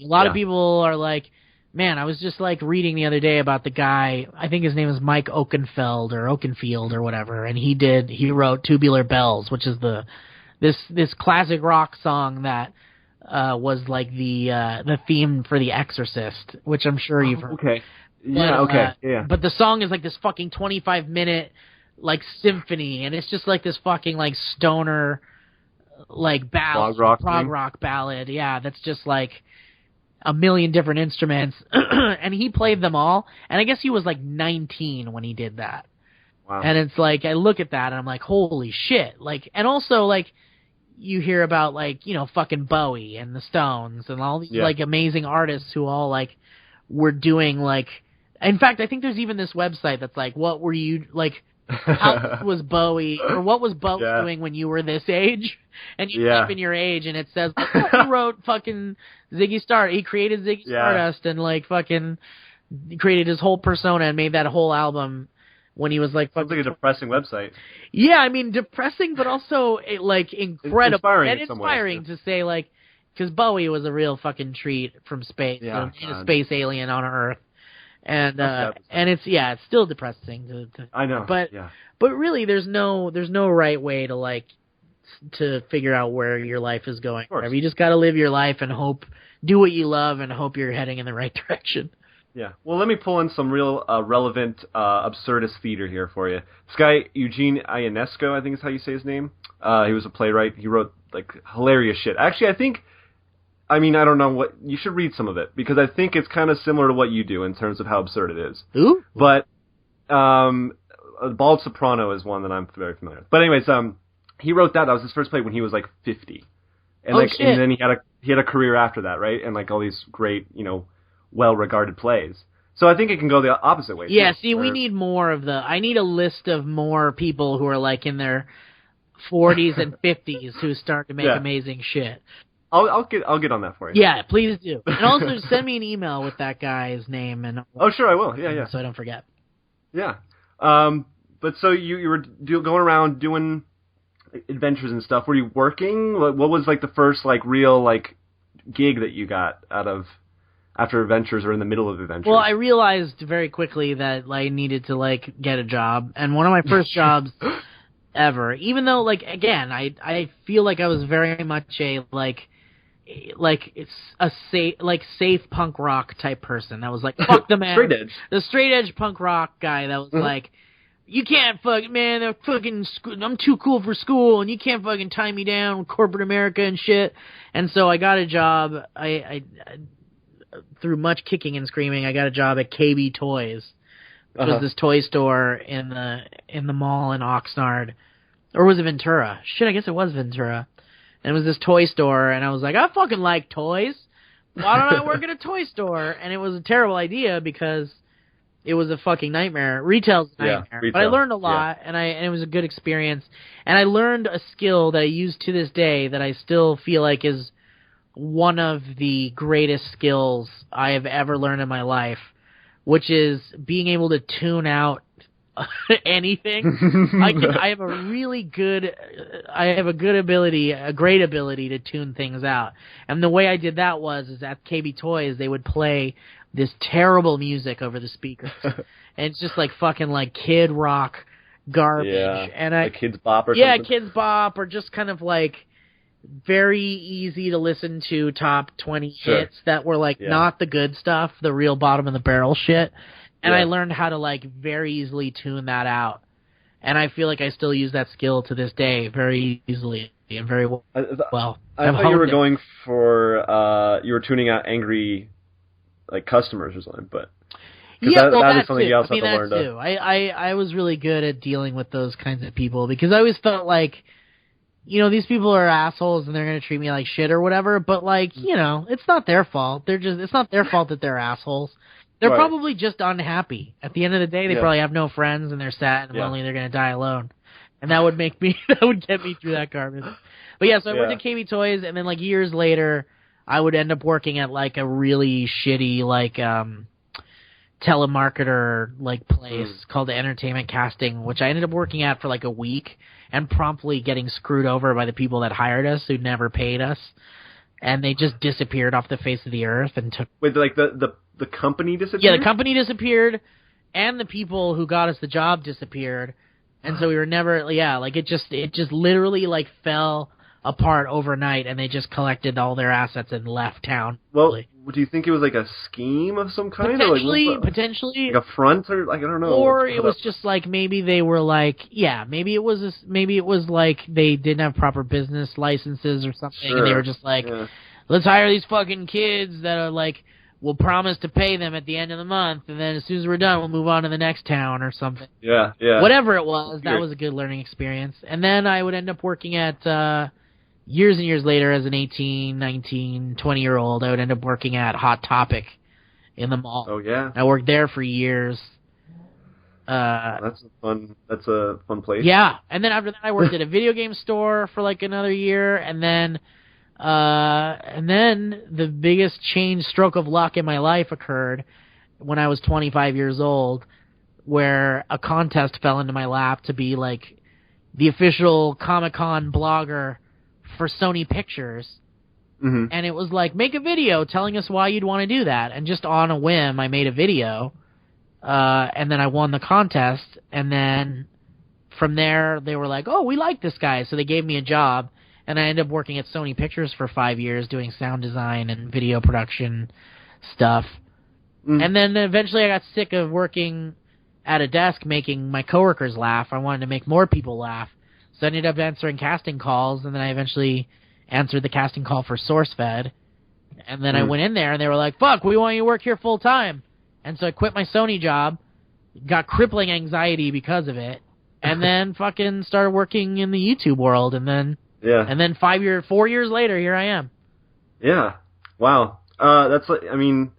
A lot of people are like, man, I was just like reading the other day about the guy, I think his name is Mike Oakenfield or whatever, and he wrote Tubular Bells, which is this classic rock song that was like the theme for The Exorcist, which I'm sure you've heard. Okay. Yeah, yeah. But the song is like this fucking 25-minute like symphony, and it's just like this fucking like stoner like ballad, prog rock ballad, that's just like a million different instruments, and he played them all, and I guess he was like 19 when he did that. Wow. And it's like, I look at that and I'm like, holy shit. Like, and also like, you hear about like, fucking Bowie and the Stones and all these like amazing artists who all like were doing like, in fact, I think there's even this website that's like, what were you like, how was Bowie, or what was Bowie doing when you were this age? And you type in your age, and it says, like, oh, he wrote fucking Ziggy Stardust. He created Ziggy Stardust and, like, fucking created his whole persona and made that whole album when he was, like... Sounds like a depressing website. Yeah, I mean, depressing, but also, like, incredible. It's inspiring to say, like... Because Bowie was a real fucking treat from space. A space alien on Earth. And it's still depressing to I know, but really there's no right way to like to figure out where your life is going. You just got to live your life and do what you love and hope you're heading in the right direction. Yeah. Well, let me pull in some real relevant absurdist theater here for you. This guy Eugene Ionesco, I think is how you say his name. He was a playwright. He wrote like hilarious shit. Actually, I don't know what... You should read some of it, because I think it's kind of similar to what you do in terms of how absurd it is. Ooh. But Bald Soprano is one that I'm very familiar with. But anyways, he wrote that. That was his first play when he was like 50. And shit. And then he had a career after that, right? And like all these great, well-regarded plays. So I think it can go the opposite way. Yeah, we need more of I need a list of more people who are like in their 40s and 50s who start to make amazing shit. I'll get on that for you. Yeah, please do. And also send me an email with that guy's name. And oh, sure, I will. Yeah. So I don't forget. Yeah. But so you were going around doing adventures and stuff. Were you working? What was like the first like real like gig that you got out of after adventures or in the middle of adventures? Well, I realized very quickly that I needed to like get a job, and one of my first jobs ever. Even though, like, again, I feel like I was very much a it's a safe punk rock type person that was like, fuck the man. Straight edge. The straight edge punk rock guy that was like, you can't man, they're fucking, I'm too cool for school, and you can't fucking tie me down with corporate America and shit. And so I got a job, I through much kicking and screaming, I got a job at KB Toys, which was this toy store in the mall in Oxnard. Or was it Ventura? Shit, I guess it was Ventura. And it was this toy store, and I was like, I fucking like toys. Why don't I work at a toy store? And it was a terrible idea because it was a fucking nightmare. Retail's a nightmare. Retail. But I learned a lot, and it was a good experience. And I learned a skill that I use to this day that I still feel like is one of the greatest skills I have ever learned in my life, which is being able to tune out anything. I have a great ability to tune things out. And the way I did that is at KB Toys, they would play this terrible music over the speakers. And it's just like fucking like kid rock garbage. Yeah, and like Kids Bop or something. Yeah, Kids Bop, or just kind of like very easy to listen to top 20 hits that were like not the good stuff, the real bottom of the barrel shit. And I learned how to, like, very easily tune that out. And I feel like I still use that skill to this day very easily and very well. I thought you were going for, you were tuning out angry, like, customers or something, but... that is something else I have to learn too. I was really good at dealing with those kinds of people because I always felt like, you know, these people are assholes and they're going to treat me like shit or whatever, but, like, you know, it's not their fault. It's not their fault that they're assholes. They're probably just unhappy. At the end of the day, they probably have no friends and they're sad and lonely. They're going to die alone. And that would get me through that garbage. But yeah, so I worked at KB Toys, and then like years later, I would end up working at like a really shitty like telemarketer like place called Entertainment Casting, which I ended up working at for like a week and promptly getting screwed over by the people that hired us who never paid us. And they just disappeared off the face of the earth and took... Wait, like the company disappeared? Yeah, the company disappeared, and the people who got us the job disappeared, and so we were never... Yeah, like it just literally like fell apart overnight, and they just collected all their assets and left town. Well, do you think it was like a scheme of some kind? Potentially. Like a front, or like, I don't know. Or it was just like maybe they were like, maybe it was like they didn't have proper business licenses or something, and they were just like, let's hire these fucking kids that are like, we'll promise to pay them at the end of the month, and then as soon as we're done, we'll move on to the next town or something. Yeah. Whatever it was, that was a good learning experience. And then I would end up working at... years and years later, as an 18, 19, 20-year-old, I would end up working at Hot Topic in the mall. Oh, yeah? I worked there for years. That's a fun place. Yeah, and then after that, I worked at a video game store for like another year, and then the biggest stroke of luck in my life occurred when I was 25 years old, where a contest fell into my lap to be like the official Comic-Con blogger for Sony Pictures. And it was like, make a video telling us why you'd want to do that. And just on a whim, I made a video, and then I won the contest, and then from there, they were like, oh, we like this guy, so they gave me a job, and I ended up working at Sony Pictures for 5 years doing sound design and video production stuff. And then eventually I got sick of working at a desk making my coworkers laugh. I wanted to make more people laugh. So I ended up answering casting calls, and then I eventually answered the casting call for SourceFed. And then I went in there, and they were like, fuck, we want you to work here full time. And so I quit my Sony job, got crippling anxiety because of it, and then fucking started working in the YouTube world. And then 4 years later, here I am. Yeah. Wow. That's like, I mean,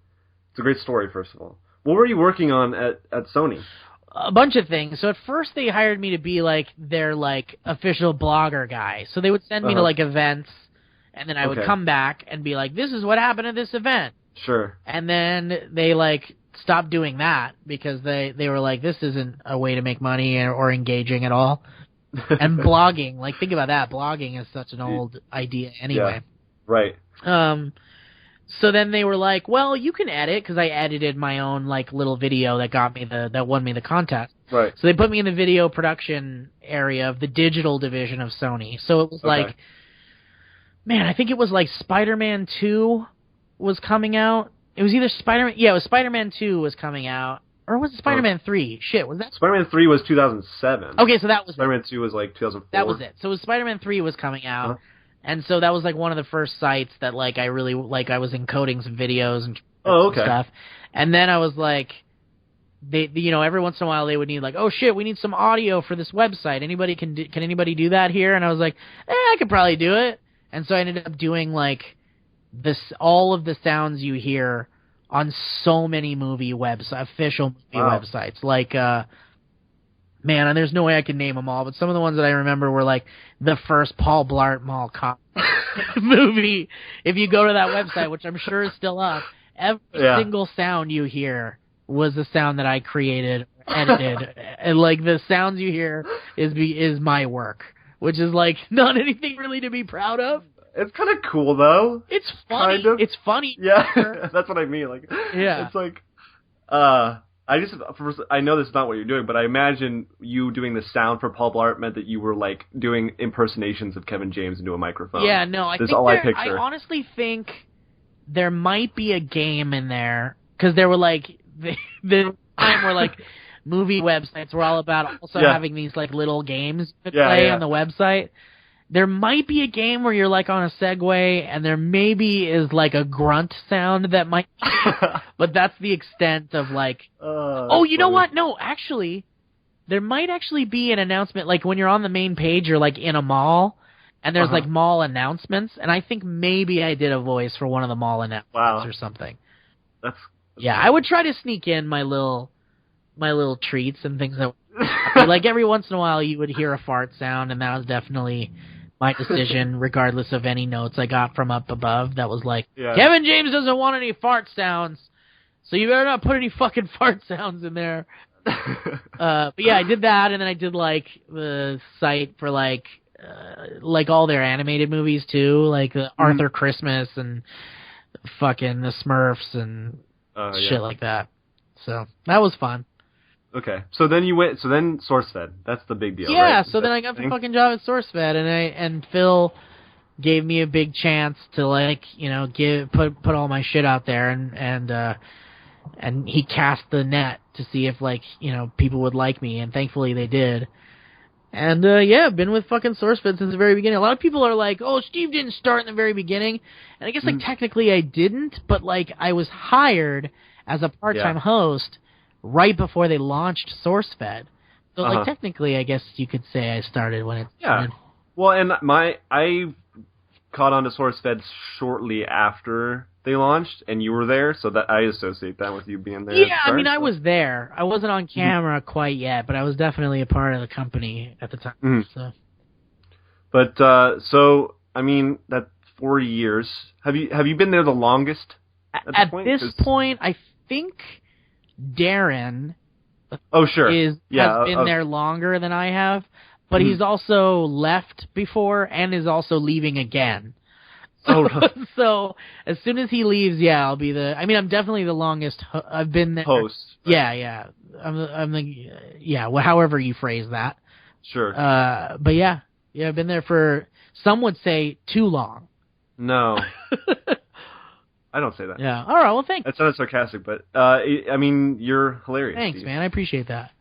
it's a great story, first of all. What were you working on at Sony? A bunch of things. So at first they hired me to be like their like official blogger guy. So they would send me to like events, and then I would come back and be like, this is what happened at this event. Sure. And then they like stopped doing that because they were like, this isn't a way to make money or engaging at all. And blogging, like think about that. Blogging is such an old idea anyway. Yeah. Right. So then they were like, well, you can edit, because I edited my own like little video that won me the contest. Right. So they put me in the video production area of the digital division of Sony. So it was like, man, I think it was like Spider-Man 2 was coming out. It was either Spider-Man, it was Spider-Man 2 was coming out, or was it Spider-Man 3? Shit, was that? Spider-Man 3 was 2007. Okay, so that was Spider-Man 2 was like 2004. That was it. So it was Spider-Man 3 was coming out. And so that was like one of the first sites that like I really like. I was encoding some videos and stuff. And then I was like, they every once in a while they would need like, oh shit, we need some audio for this website. Can anybody do that here? And I was like, I could probably do it. And so I ended up doing like all of the sounds you hear on so many movie official movie websites. Like, man, and there's no way I can name them all, but some of the ones that I remember were like the first Paul Blart Mall Cop movie. If you go to that website, which I'm sure is still up, every single sound you hear was a sound that I created, edited, and like the sounds you hear is my work, which is like not anything really to be proud of. It's kind of cool though. It's funny. Kind of. It's funny. Yeah, that's what I mean. Like, it's like, I know this is not what you're doing, but I imagine you doing the sound for Paul Blart meant that you were like doing impersonations of Kevin James into a microphone. Yeah, no, I honestly think there might be a game in there, because there were like the time where like movie websites were all about also having these like little games to play on the website. There might be a game where you're like on a Segway and there maybe is like a grunt sound that might but that's the extent of like you know what? No, actually there might actually be an announcement like when you're on the main page, you're like in a mall and there's like mall announcements, and I think maybe I did a voice for one of the mall announcements or something. That's I would try to sneak in my little treats and things that like every once in a while you would hear a fart sound, and that was definitely my decision, regardless of any notes I got from up above. That was like, Kevin James doesn't want any fart sounds, so you better not put any fucking fart sounds in there. But yeah, I did that, and then I did like the site for like all their animated movies too, like the Arthur Christmas and fucking the Smurfs and shit like that. So that was fun. Okay, so then SourceFed. That's the big deal, yeah, right? So then I got the fucking job at SourceFed, and Phil gave me a big chance to like, put all my shit out there, and he cast the net to see if like, people would like me, and thankfully they did. And I've been with fucking SourceFed since the very beginning. A lot of people are like, "Oh, Steve didn't start in the very beginning," and I guess like technically I didn't, but like I was hired as a part-time host right before they launched SourceFed. So, like, technically, I guess you could say I started when it started. Well, and I caught on to SourceFed shortly after they launched, and you were there, so that I associate that with you being there. Yeah, I mean, I was there. I wasn't on camera quite yet, but I was definitely a part of the company at the time. So. But, so, I mean, that's 4 years. Have you been there the longest at this point? I think Darren has been there longer than I have, but he's also left before and is also leaving again. So as soon as he leaves, I'll be I'm definitely the longest I've been there. Host. Yeah. I'm however you phrase that. Sure. But I've been there for, some would say, too long. No. I don't say that. Yeah. All right. Well, thanks. That sounded sarcastic, but I mean, you're hilarious. Thanks, Steve. man. I appreciate that.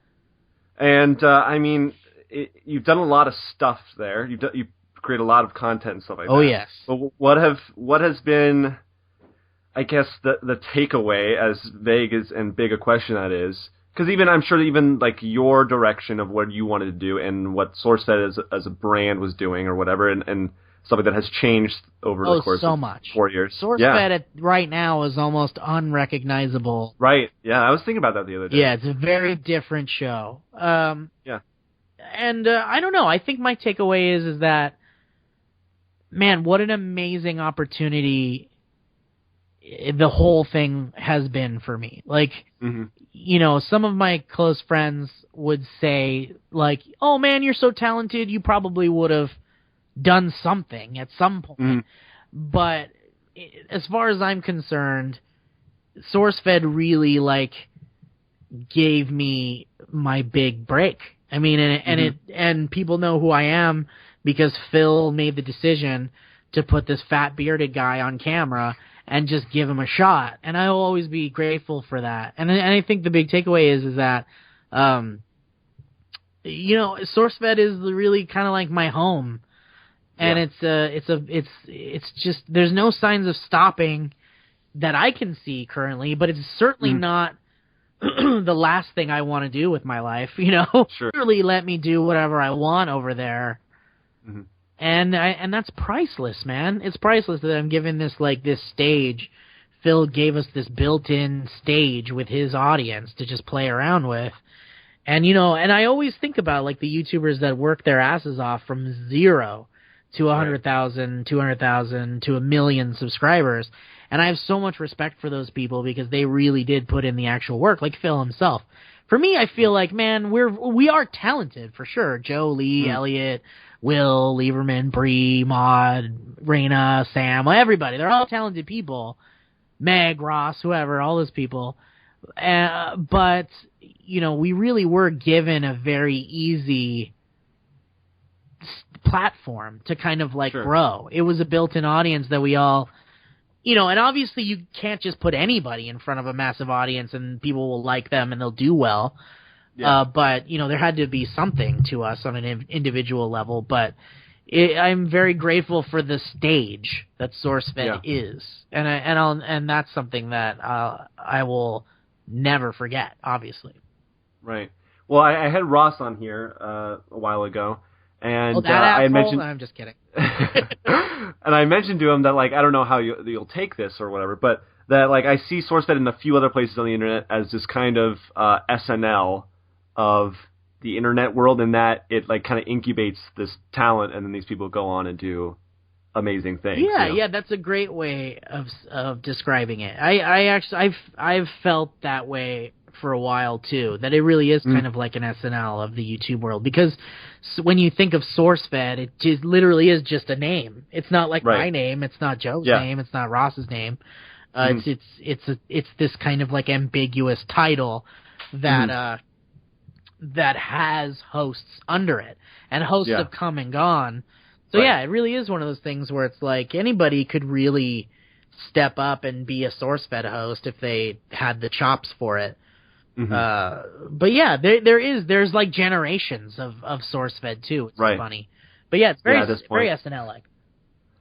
And I mean, you've done a lot of stuff there. You create a lot of content and stuff like that. Oh yes. But what has been, I guess, the takeaway, as vague and big a question that is, because I'm sure that even like your direction of what you wanted to do and what SourceFed as a brand was doing or whatever, and something that has changed over the course of 4 years. SourceFed right now is almost unrecognizable. Right. Yeah, I was thinking about that the other day. Yeah, it's a very different show. And I don't know. I think my takeaway is that, man, what an amazing opportunity the whole thing has been for me. Like, some of my close friends would say, like, "Oh man, you're so talented. You probably would have done something at some point." But as far as I'm concerned, SourceFed really like gave me my big break. I mean, and people know who I am because Phil made the decision to put this fat bearded guy on camera and just give him a shot. And I'll always be grateful for that. And I think the big takeaway is that, SourceFed is really kind of like my home. And it's just, there's no signs of stopping that I can see currently, but it's certainly not the last thing I want to do with my life, Sure. Really let me do whatever I want over there. Mm-hmm. And that's priceless, man. It's priceless that I'm given this stage. Phil gave us this built-in stage with his audience to just play around with. And, and I always think about like the YouTubers that work their asses off from 0 to 100,000, 200,000 to 1 million subscribers. And I have so much respect for those people because they really did put in the actual work, like Phil himself. For me, I feel like, man, we are talented for sure. Joe, Lee, Elliot, Will, Lieberman, Bree, Maud, Raina, Sam, everybody. They're all talented people. Meg, Ross, whoever, all those people. But, we really were given a very easy platform to kind of grow. It was a built-in audience that we all, and obviously you can't just put anybody in front of a massive audience and people will like them and they'll do well. Yeah. But, there had to be something to us on an individual level. But I'm very grateful for the stage that SourceFed is. And that's something that I will never forget, obviously. Right. Well, I had Ross on here a while ago. And I mentioned. I'm just kidding. And I mentioned to him that I don't know how you'll take this or whatever, but that I see SourceFed in a few other places on the internet as this kind of SNL of the internet world, in that it kind of incubates this talent, and then these people go on and do amazing things. Yeah, that's a great way of describing it. I've felt that way for a while too, that it really is kind of like an SNL of the YouTube world, because when you think of SourceFed, it just literally is just a name. It's not like my name, it's not Joe's name, it's not Ross's name. It's this kind of ambiguous title that that has hosts under it, and hosts have come and gone. So it really is one of those things where it's like anybody could really step up and be a SourceFed host if they had the chops for it. But there's generations of SourceFed too. It's funny, but it's very SNL-like.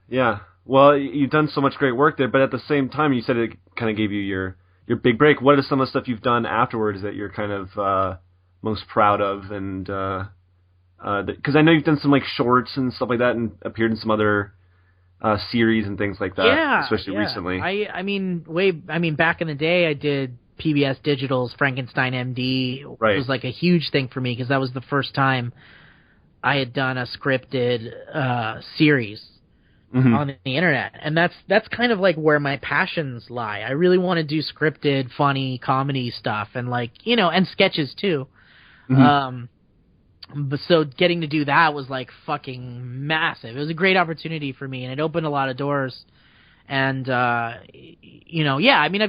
Yeah. Well, you've done so much great work there, but at the same time, you said it kind of gave you your big break. What is some of the stuff you've done afterwards that you're kind of most proud of? And because I know you've done some shorts and stuff like that, and appeared in some other series and things like that, especially recently. I mean, back in the day, I did PBS Digital's Frankenstein MD. It was a huge thing for me because that was the first time I had done a scripted series on the internet, and that's kind of where my passions lie. I really want to do scripted, funny comedy stuff, and and sketches too. But so getting to do that was fucking massive. It was a great opportunity for me, and it opened a lot of doors. And, I've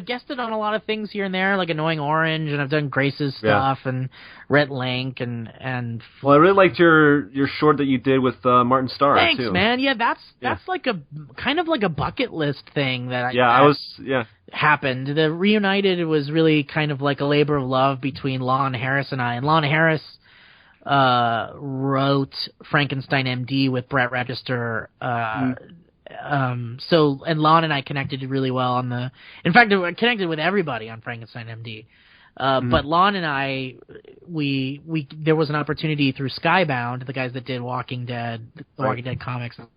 guested on a lot of things here and there, like Annoying Orange, and I've done Grace's stuff, and Rhett Link, and... Well, I really liked your short that you did with Martin Starr, thanks, too. Man. Yeah, that's a kind of like a bucket list thing that happened. The Reunited was really kind of like a labor of love between Lon Harris and I. And Lon Harris wrote Frankenstein MD with Brett Register, and Lon and I connected really well in fact, I connected with everybody on Frankenstein MD. But Lon and I, there was an opportunity through Skybound, the guys that did Walking Dead, Walking Dead comics and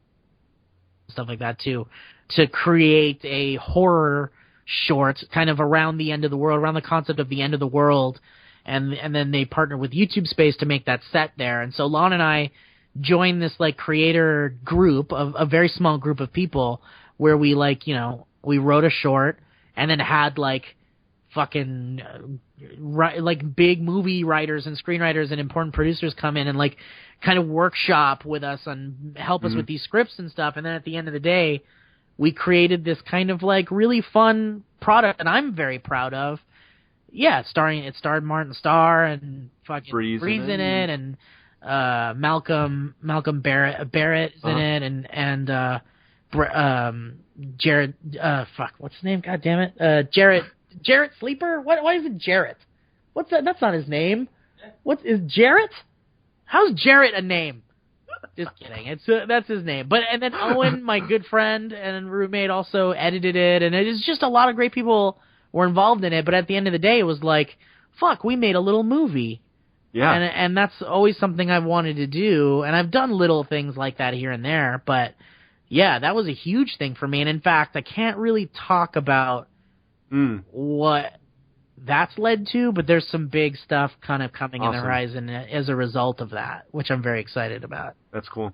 stuff like that too, to create a horror short kind of around the end of the world, around the concept of the end of the world. And then they partnered with YouTube Space to make that set there. And so Lon and I joined this creator group of a very small group of people where we we wrote a short and then had fucking big movie writers and screenwriters and important producers come in and kind of workshop with us and help us with these scripts and stuff. And then at the end of the day, we created this kind of like really fun product that I'm very proud of. Yeah, it starred Martin Starr and fucking Bree's in it, and Malcolm Barrett is in it, and Jared what's his name? God damn it, Jarrett Sleeper. Why is it Jarrett? What's that? That's not his name. What is Jarrett? How's Jarrett a name? Just kidding. That's his name. And then Owen, my good friend and roommate, also edited it, and it is just a lot of great people were involved in it. But at the end of the day, it was like, fuck, we made a little movie. Yeah. And that's always something I've wanted to do, and I've done little things like that here and there. But yeah, that was a huge thing for me. And in fact, I can't really talk about what that's led to, but there's some big stuff kind of coming in the horizon as a result of that, which I'm very excited about. That's cool.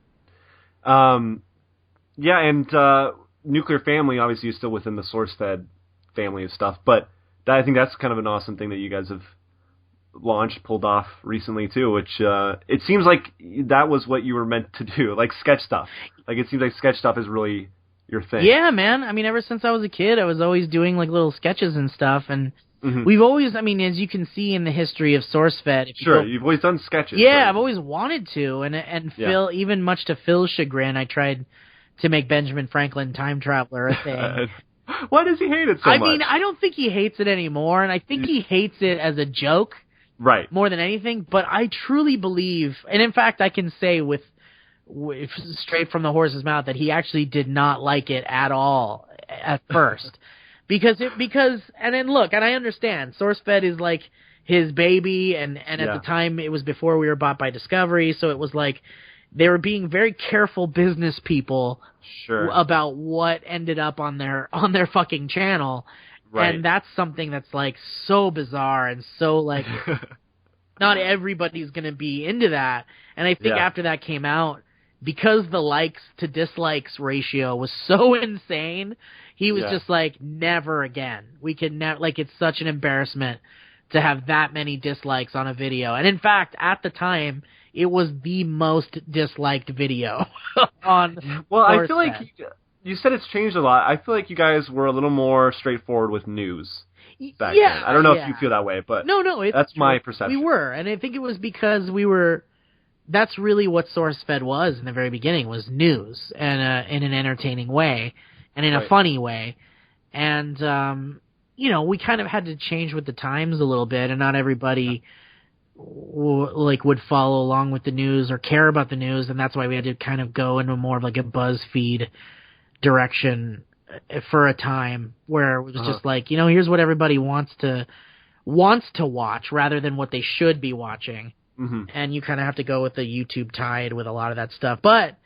Yeah, and Nuclear Family obviously is still within the SourceFed family of stuff, but I think that's kind of an awesome thing that you guys have pulled off recently too, which it seems like that was what you were meant to do, like sketch stuff. Like it seems like sketch stuff is really your thing. Yeah, man. I mean, ever since I was a kid, I was always doing like little sketches and stuff, and we've always, I mean, as you can see in the history of SourceFed, you've always done sketches. Yeah, right? I've always wanted to, and Phil, even much to Phil's chagrin, I tried to make Benjamin Franklin Time Traveler a thing. Why does he hate it so much? I mean, I don't think he hates it anymore, and I think he hates it as a joke, right? More than anything. But I truly believe, and in fact, I can say with straight from the horse's mouth that he actually did not like it at all at first. Because and then look, and I understand SourceFed is like his baby, and at the time it was before we were bought by Discovery, so it was like they were being very careful business people about what ended up on their fucking channel. Right. And that's something that's like so bizarre and so like not everybody's gonna be into that. And I think after that came out, because the likes to dislikes ratio was so insane, he was just like, never again. We can never, like, it's such an embarrassment to have that many dislikes on a video. And in fact, at the time, it was the most disliked video on Well, I feel like you said it's changed a lot. I feel like you guys were a little more straightforward with news back then. I don't know if you feel that way, but no, that's true. My perception. We were, and I think it was because that's really what SourceFed was in the very beginning, was news, and in an entertaining way, and in a funny way. And, we kind of had to change with the times a little bit, and not everybody would follow along with the news or care about the news, and that's why we had to kind of go into more of like a BuzzFeed direction for a time, where it was just like, here's what everybody wants to watch rather than what they should be watching. And you kind of have to go with the YouTube tide with a lot of that stuff. But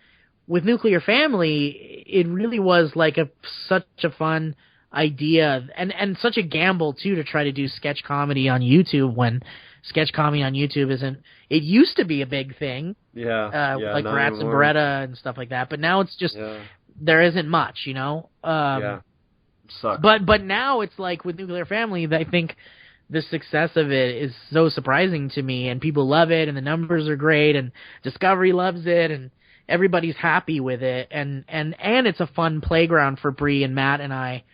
with Nuclear Family, it really was like such a fun idea, and such a gamble too, to try to do sketch comedy on YouTube when sketch comedy on YouTube isn't. It used to be a big thing, like Rats and Beretta and stuff like that. But now it's just there isn't much, Sucks. But now it's like with Nuclear Family, I think the success of it is so surprising to me, and people love it, and the numbers are great, and Discovery loves it, and everybody's happy with it, and it's a fun playground for Bree and Matt and I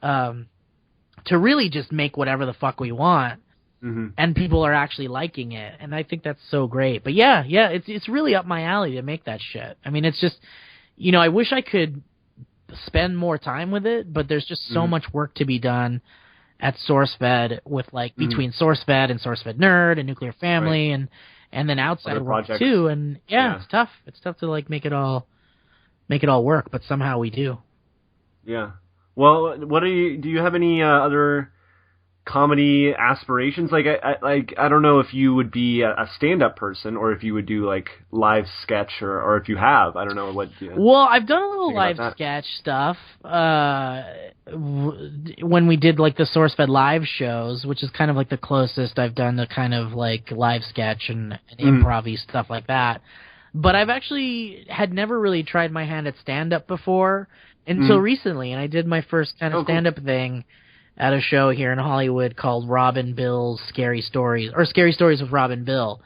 to really just make whatever the fuck we want, and people are actually liking it, and I think that's so great. But yeah, it's really up my alley to make that shit. I mean, it's just, I wish I could spend more time with it, but there's just so much work to be done at SourceFed with between SourceFed and SourceFed Nerd and Nuclear Family and then outside work too. And it's tough. It's tough to make it all work, but somehow we do. Yeah. Well, do you have any other comedy aspirations? I don't know if you would be a stand-up person or if you would do live sketch or if you have. I don't know what. Well, I've done a little live sketch stuff when we did the SourceFed live shows, which is kind of the closest I've done to kind of live sketch and improv-y stuff like that. But I've actually had never really tried my hand at stand-up before until recently, and I did my first kind of stand-up thing at a show here in Hollywood called Robin Bill's Scary Stories, or Scary Stories with Robin Bill.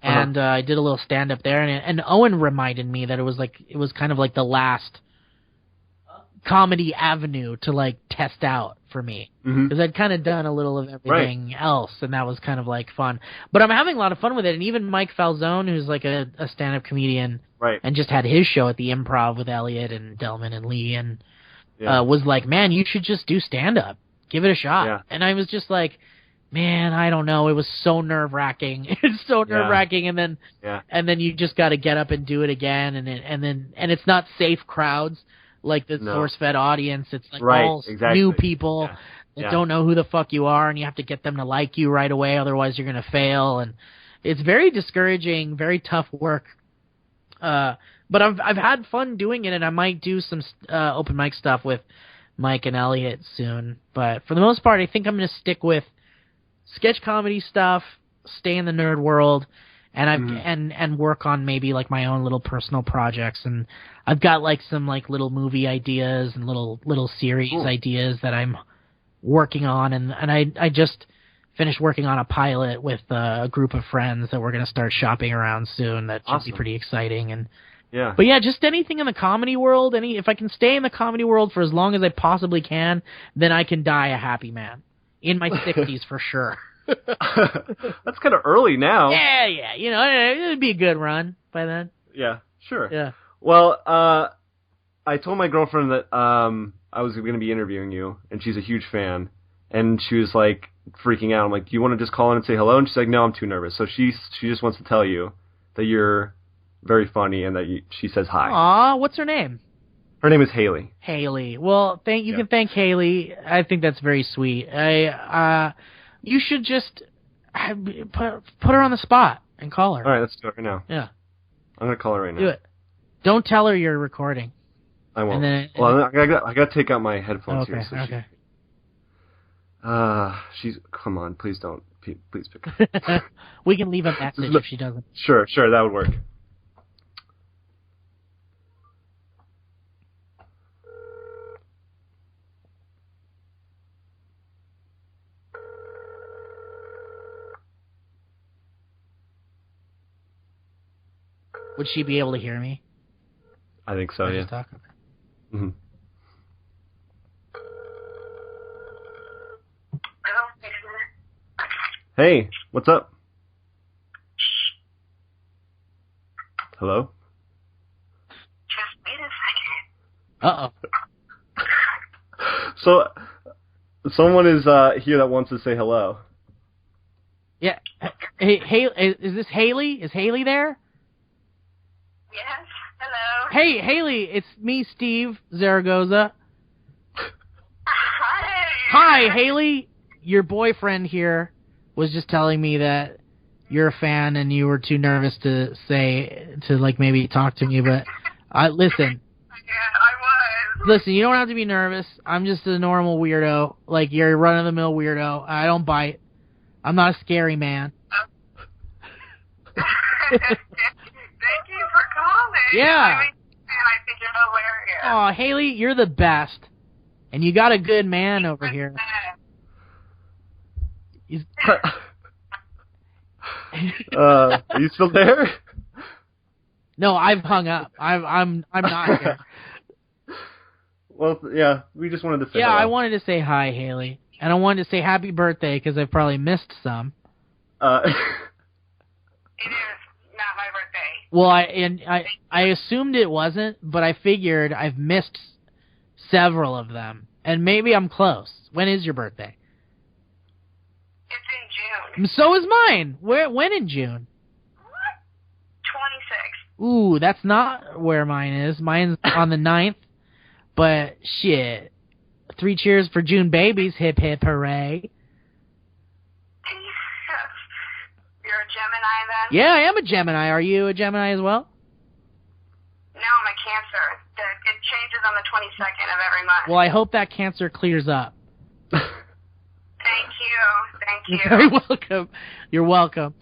And I did a little stand-up there, and Owen reminded me that it was kind of the last comedy avenue to like test out for me, because I'd kind of done a little of everything else, and that was kind of like fun. But I'm having a lot of fun with it, and even Mike Falzone, who's like a stand-up comedian, and just had his show at the Improv with Elliot and Delman and Lee, and was like, man, you should just do stand-up, give it a shot. And I was just like, man, I don't know, it was so nerve-wracking. It's so nerve-wracking, and then you just got to get up and do it again, and it's not safe crowds like the SourceFed audience. It's like all new people that don't know who the fuck you are, and you have to get them to like you right away, otherwise you're going to fail. And it's very discouraging, very tough work. But I've had fun doing it, and I might do some open mic stuff with Mike and Elliot soon. But for the most part, I think I'm going to stick with sketch comedy stuff, stay in the nerd world, and and work on maybe like my own little personal projects. And I've got like some like little movie ideas and little series ideas that I'm working on, and I just finished working on a pilot with a group of friends that we're going to start shopping around soon. That should be pretty exciting. And but yeah, just anything in the comedy world. If I can stay in the comedy world for as long as I possibly can, then I can die a happy man in my 60s for sure. That's kind of early now. Yeah, you know, it'd be a good run by then. Yeah, sure. Yeah. Well, I told my girlfriend that I was going to be interviewing you, and she's a huge fan, and she was like freaking out. I'm like, do you want to just call in and say hello? And she's like, no, I'm too nervous. So she just wants to tell you that you're very funny and that she says hi. Aw, what's her name? Her name is Haley. Haley. Well, you can thank Haley. I think that's very sweet. You should just put her on the spot and call her. All right, let's do it right now. Yeah. I'm going to call her right now. Do it. Don't tell her you're recording. I won't. I got to take out my headphones here. So okay. Come on, please don't. Please pick up. We can leave a message if she doesn't. Sure, that would work. Would she be able to hear me? I think so, yeah. Talk? Mm-hmm. Hey, what's up? Hello? Just wait a second. Uh-oh. So, someone is here that wants to say hello. Yeah. Hey, is this Haley? Is Haley there? Yes, hello. Hey, Haley, it's me, Steve Zaragoza. Hi. Hi, Haley. Your boyfriend here was just telling me that you're a fan and you were too nervous to maybe talk to me, but listen. Yeah, I was. Listen, you don't have to be nervous. I'm just a normal weirdo. Like, you're a run-of-the-mill weirdo. I don't bite. I'm not a scary man. Thank you for calling. Yeah. I think you're hilarious. Oh, Haley, you're the best. And you got a good man over here. Are you still there? No, I've hung up. I'm not here. Well, yeah, we just wanted to say hello. I wanted to say hi, Haley. And I wanted to say happy birthday because I've probably missed some. It is not my birthday. Well, I assumed it wasn't, but I figured I've missed several of them. And maybe I'm close. When is your birthday? It's in June. So is mine. When in June? 26. Ooh, that's not where mine is. Mine's on the 9th. But shit. 3 cheers for June babies. Hip hip hooray. You're a Gemini then? Yeah, I am a Gemini. Are you a Gemini as well? No, I'm a Cancer. It changes on the 22nd of every month. Well, I hope that Cancer clears up. Thank you. You're very welcome. You're welcome.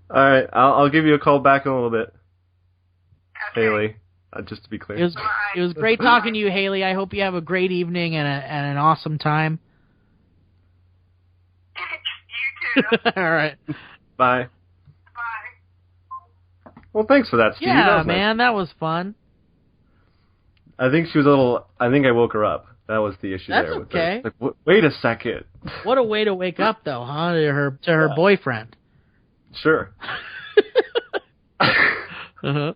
All right, I'll give you a call back in a little bit, Okay. Haley. Just to be clear. It was great talking to you, Haley. I hope you have a great evening and an awesome time. You too. All right. Bye. Bye. Well, thanks for that, Steve. Yeah, that was man, nice. that was fun. I think she was a little. I think I woke her up. That was the issue That's there. With okay. her. Like, wait a second. What a way to wake up, though, huh? To her boyfriend. Sure. Uh-huh.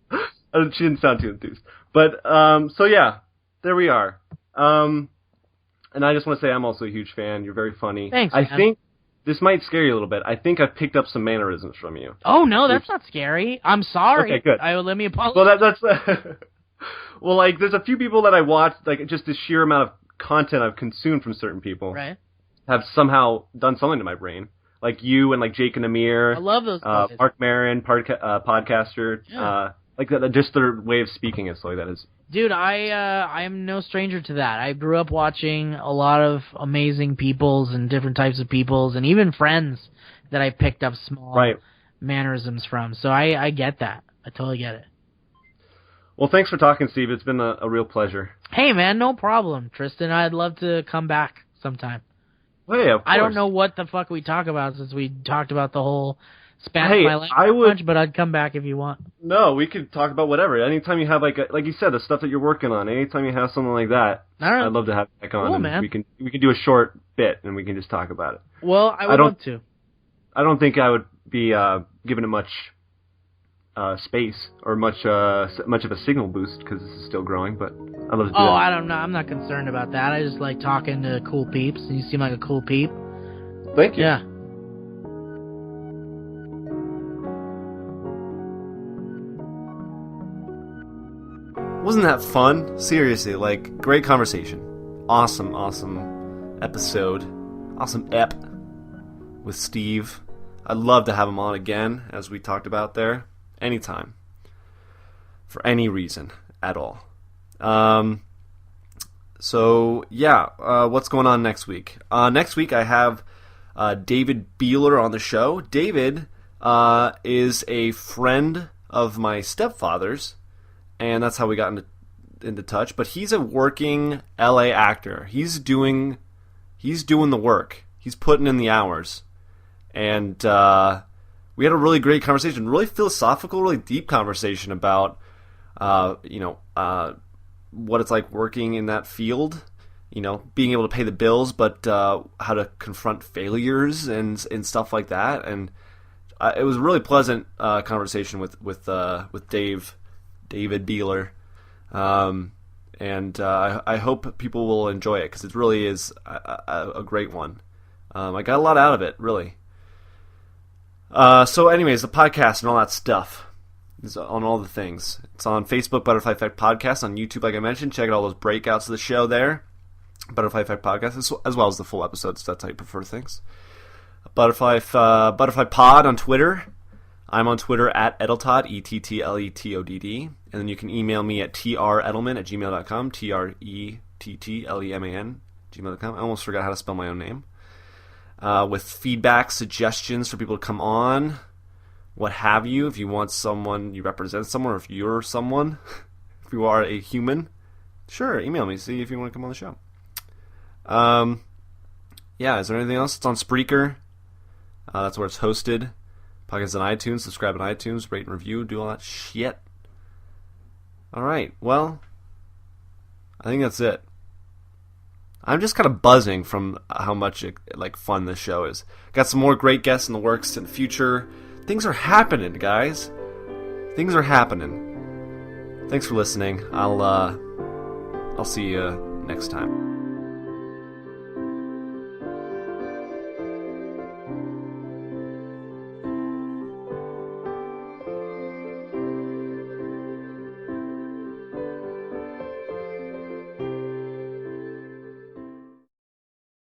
She didn't sound too enthused. But, so yeah, there we are. And I just want to say I'm also a huge fan. You're very funny. Thanks, I man. think this might scare you a little bit. I think I've picked up some mannerisms from you. Oh, no, that's not scary. I'm sorry. Okay, good. Let me apologize. Well, that's... well, like, there's a few people that I watched, like, just the sheer amount of content I've consumed from certain people Right. have somehow done something to my brain. Like you and, like, Jake and Amir. I love those guys. Mark Maron, podcaster. Yeah. Like, just their way of speaking is like that is... Dude, I'm no stranger to that. I grew up watching a lot of amazing peoples and different types of peoples, and even friends that I picked up small mannerisms from. So I get that. I totally get it. Well, thanks for talking, Steve. It's been a real pleasure. Hey, man, no problem, Tristan. I'd love to come back sometime. Well, yeah, of course. I don't know what the fuck we talk about since we talked about the whole span Hey, of my language, but I'd come back if you want. No, we could talk about whatever. Anytime you have, like you said, the stuff that you're working on, anytime you have something like that, All right. I'd love to have you back on. Cool, and man. We can do a short bit, and we can just talk about it. Well, I would love to. I don't think I would be giving it much space or much of a signal boost because this is still growing, but I'd love to do that. I don't know. I'm not concerned about that. I just like talking to cool peeps, and you seem like a cool peep. Thank you. Yeah. Wasn't that fun? Seriously, like, great conversation. Awesome episode. Awesome ep with Steve. I'd love to have him on again, as we talked about there. Anytime. For any reason at all. So, yeah, what's going on next week? Next week I have David Beeler on the show. David is a friend of my stepfather's, and that's how we got into touch. But he's a working LA actor. He's doing the work. He's putting in the hours. And we had a really great conversation, really philosophical, really deep conversation about what it's like working in that field, being able to pay the bills, but how to confront failures and stuff like that. And it was a really pleasant conversation with David Beeler, and I hope people will enjoy it because it really is a great one. I got a lot out of it, really. So anyways, the podcast and all that stuff is on all the things. It's on Facebook, Butterfly Effect Podcast, on YouTube, like I mentioned. Check out all those breakouts of the show there. Butterfly Effect Podcast, as well as the full episodes, if that's how you prefer things. Butterfly Pod on Twitter. I'm on Twitter at Edeltodd, ETTLETODD. And then you can email me at trettleman@gmail.com, TRETTLEMAN, gmail.com. I almost forgot how to spell my own name. With feedback, suggestions for people to come on, what have you. If you want someone, you represent someone, or if you're someone, if you are a human, sure, email me, see if you want to come on the show. Yeah, is there anything else? It's on Spreaker. That's where it's hosted. Podcast on iTunes, subscribe on iTunes, rate and review, do all that shit. Alright, well, I think that's it. I'm just kind of buzzing from how much fun this show is. Got some more great guests in the works in the future. Things are happening, guys. Things are happening. Thanks for listening. I'll see you next time.